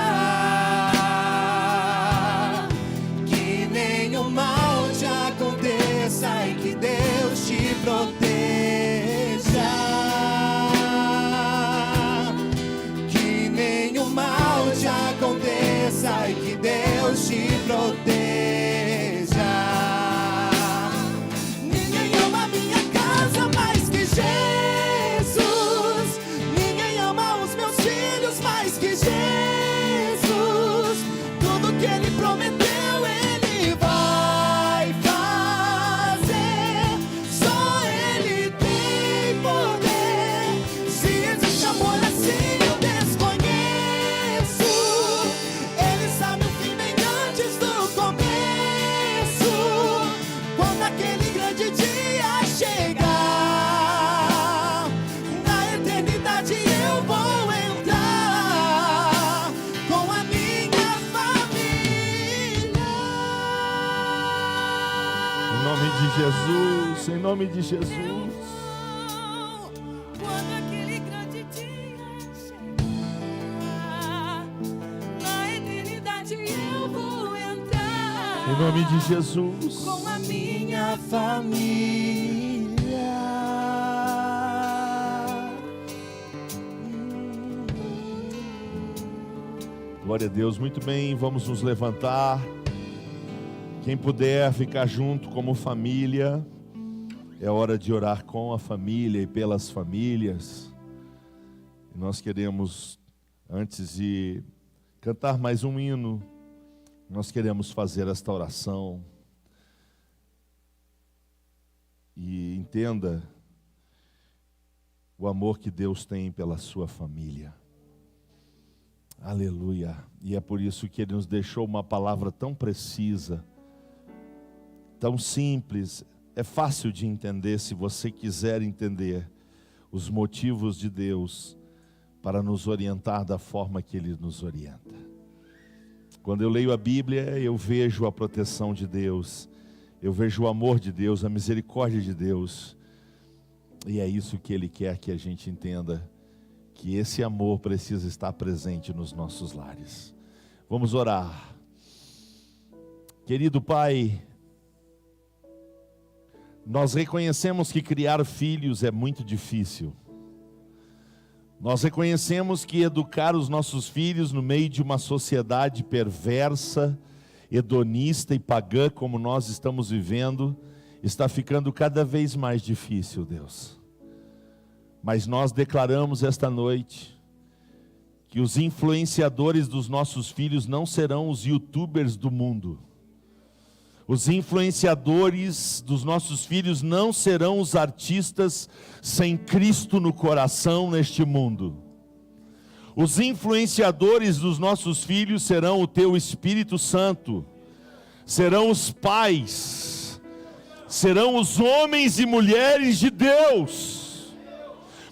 que nenhum mal te aconteça e que Deus te proteja. Que nenhum mal te aconteça e que Deus te proteja. Ninguém ama minha casa mais que Jesus. Jesus, em nome de Jesus. Quando aquele grande dia chegar, na eternidade eu vou entrar. Em nome de Jesus. Com a minha família. Glória a Deus, muito bem, vamos nos levantar. Quem puder ficar junto como família, é hora de orar com a família e pelas famílias. E nós queremos, antes de cantar mais um hino, nós queremos fazer esta oração. E entenda o amor que Deus tem pela sua família. Aleluia. E é por isso que Ele nos deixou uma palavra tão precisa, tão simples. É fácil de entender se você quiser entender os motivos de Deus para nos orientar da forma que Ele nos orienta. Quando eu leio a Bíblia, eu vejo a proteção de Deus, eu vejo o amor de Deus, a misericórdia de Deus. E é isso que Ele quer que a gente entenda, que esse amor precisa estar presente nos nossos lares. Vamos orar. Querido Pai, nós reconhecemos que criar filhos é muito difícil. Nós reconhecemos que educar os nossos filhos no meio de uma sociedade perversa, hedonista e pagã como nós estamos vivendo, está ficando cada vez mais difícil, Deus. Mas nós declaramos esta noite que os influenciadores dos nossos filhos não serão os youtubers do mundo. Os influenciadores dos nossos filhos não serão os artistas sem Cristo no coração neste mundo. Os influenciadores dos nossos filhos serão o Teu Espírito Santo, serão os pais, serão os homens e mulheres de Deus.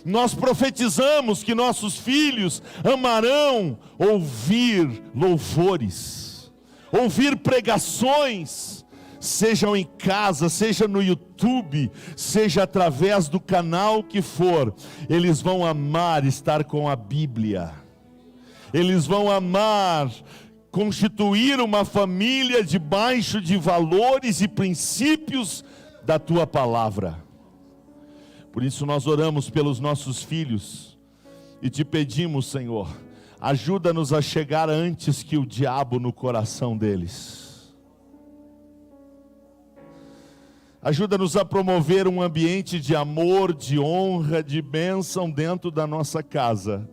Nós profetizamos que nossos filhos amarão ouvir louvores, ouvir pregações, sejam em casa, seja no YouTube, seja através do canal que for. Eles vão amar estar com a Bíblia, eles vão amar constituir uma família debaixo de valores e princípios da Tua palavra. Por isso nós oramos pelos nossos filhos e te pedimos, Senhor, ajuda-nos a chegar antes que o diabo no coração deles. Ajuda-nos a promover um ambiente de amor, de honra, de bênção dentro da nossa casa,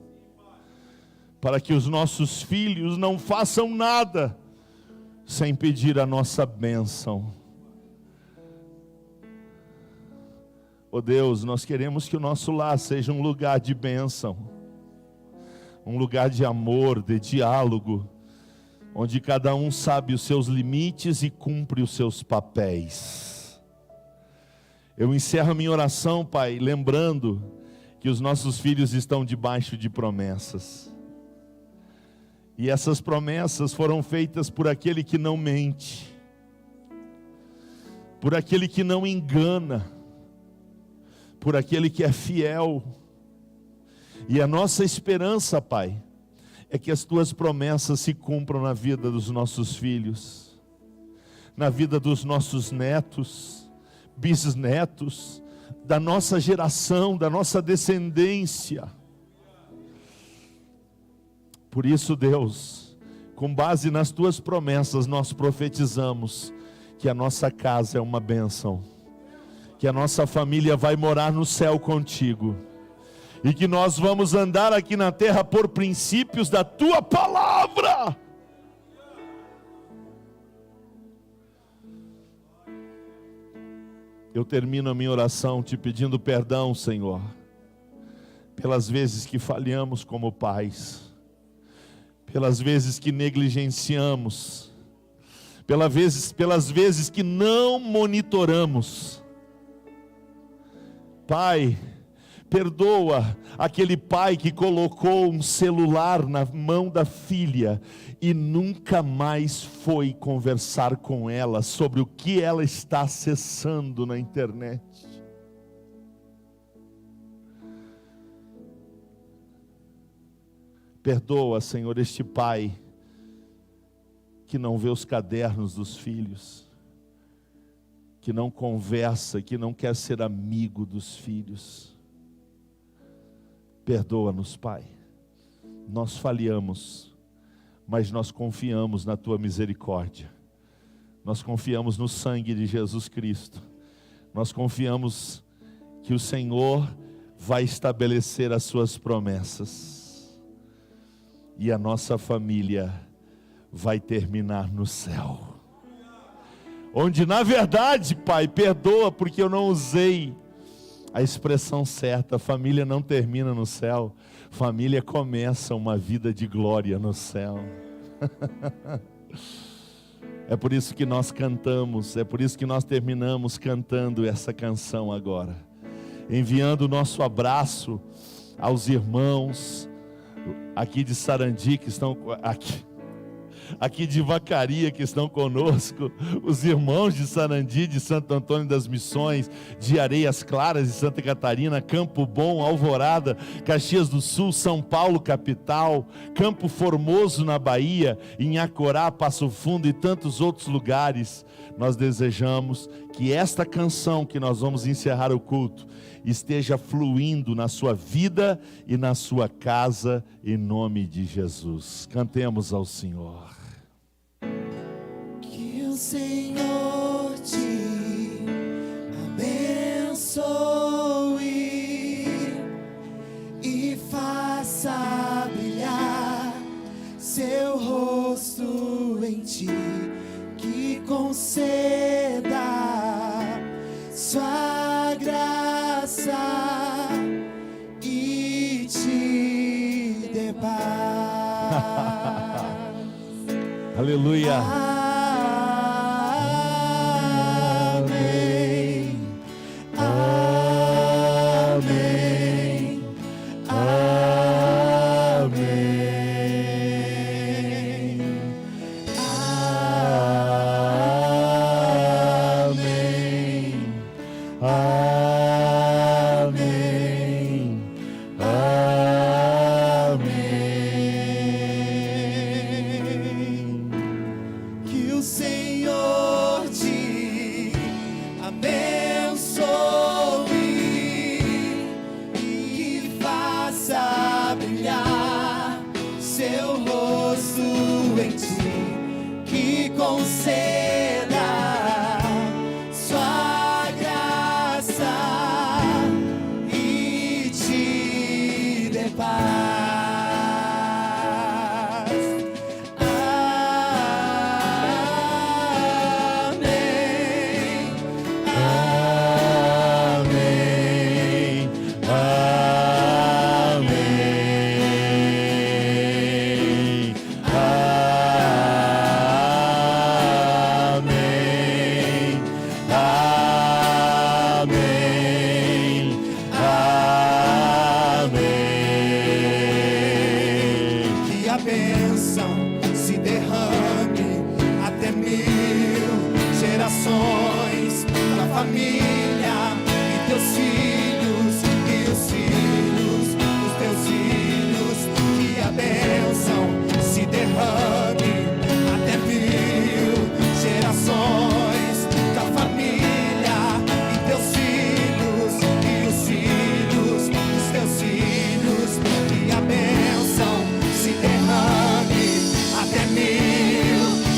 para que os nossos filhos não façam nada sem pedir a nossa bênção. Oh Deus, nós queremos que o nosso lar seja um lugar de bênção, um lugar de amor, de diálogo, onde cada um sabe os seus limites e cumpre os seus papéis. Eu encerro a minha oração, Pai, lembrando que os nossos filhos estão debaixo de promessas. E essas promessas foram feitas por aquele que não mente, por aquele que não engana, por aquele que é fiel. E a nossa esperança, Pai, é que as Tuas promessas se cumpram na vida dos nossos filhos, na vida dos nossos netos, bisnetos, da nossa geração, da nossa descendência. Por isso, Deus, com base nas Tuas promessas, nós profetizamos que a nossa casa é uma bênção, que a nossa família vai morar no céu contigo, e que nós vamos andar aqui na terra por princípios da Tua palavra. Eu termino a minha oração te pedindo perdão, Senhor, pelas vezes que falhamos como pais, pelas vezes que negligenciamos, pelas vezes que não monitoramos. Pai, Perdoa aquele pai que colocou um celular na mão da filha e nunca mais foi conversar com ela sobre o que ela está acessando na internet. Perdoa, Senhor, este pai que não vê os cadernos dos filhos, que não conversa, que não quer ser amigo dos filhos. Perdoa-nos, Pai. Nós falhamos, mas nós confiamos na Tua misericórdia. Nós confiamos no sangue de Jesus Cristo. Nós confiamos que o Senhor vai estabelecer as Suas promessas. E a nossa família vai terminar no céu. Onde na verdade, Pai, perdoa porque eu não usei a expressão certa. Família não termina no céu, família começa uma vida de glória no céu. É por isso que nós cantamos, é por isso que nós terminamos cantando essa canção agora, enviando o nosso abraço aos irmãos aqui de Sarandi que estão aqui de Vacaria que estão conosco, os irmãos de Sarandi, de Santo Antônio das Missões, de Areias Claras de Santa Catarina, Campo Bom, Alvorada, Caxias do Sul, São Paulo capital, Campo Formoso na Bahia, Inhacorá, Passo Fundo e tantos outros lugares. Nós desejamos que esta canção que nós vamos encerrar o culto esteja fluindo na sua vida e na sua casa, em nome de Jesus. Cantemos ao Senhor. Que o Senhor te abençoe e faça brilhar seu rosto em ti, que conceda sua graça e te dê paz. Aleluia. Amém. Amém. Amém. Amém. Amém. Amém. Que o Senhor te abençoe e faça brilhar seu rosto em ti, que conceda sua graça e te dê paz. Que a bênção se derrame até 1000 gerações da família e teus filhos e os filhos dos teus filhos. Que a bênção se derrame até 1000 gerações da família e teus filhos e os filhos dos teus filhos. Que a bênção se derrame até 1000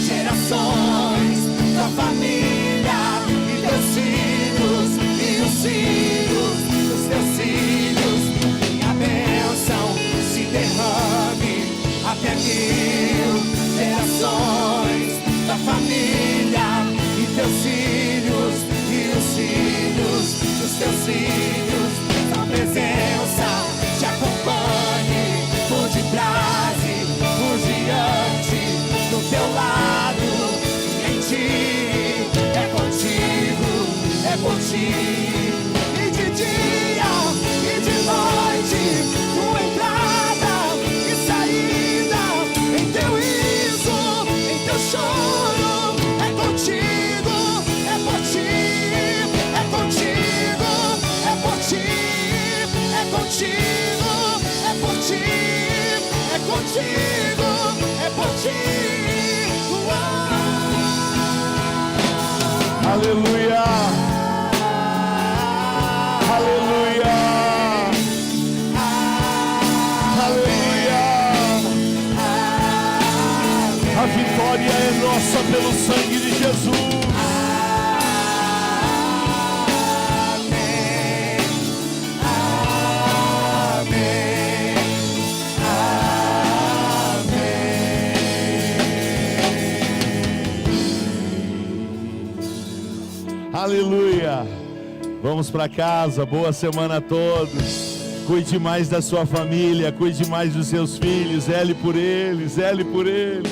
gerações da família e teus filhos e os filhos dos teus filhos. Que a bênção se derrame até 1000 gerações da família e teus filhos e os filhos dos teus filhos. A presença te acompanhe por detrás e por diante, do teu lado e em ti. É contigo, é por ti, e de dia e de tua entrada e saída, em teu riso, em teu choro, é contigo, é por ti, é contigo, é por ti, é contigo, é por ti, é contigo, é por ti. Aleluia! Aleluia! Aleluia! A vitória é nossa pelo sangue de Jesus. Aleluia! Vamos para casa, boa semana a todos. Cuide mais da sua família, cuide mais dos seus filhos, zele por eles, zele por eles.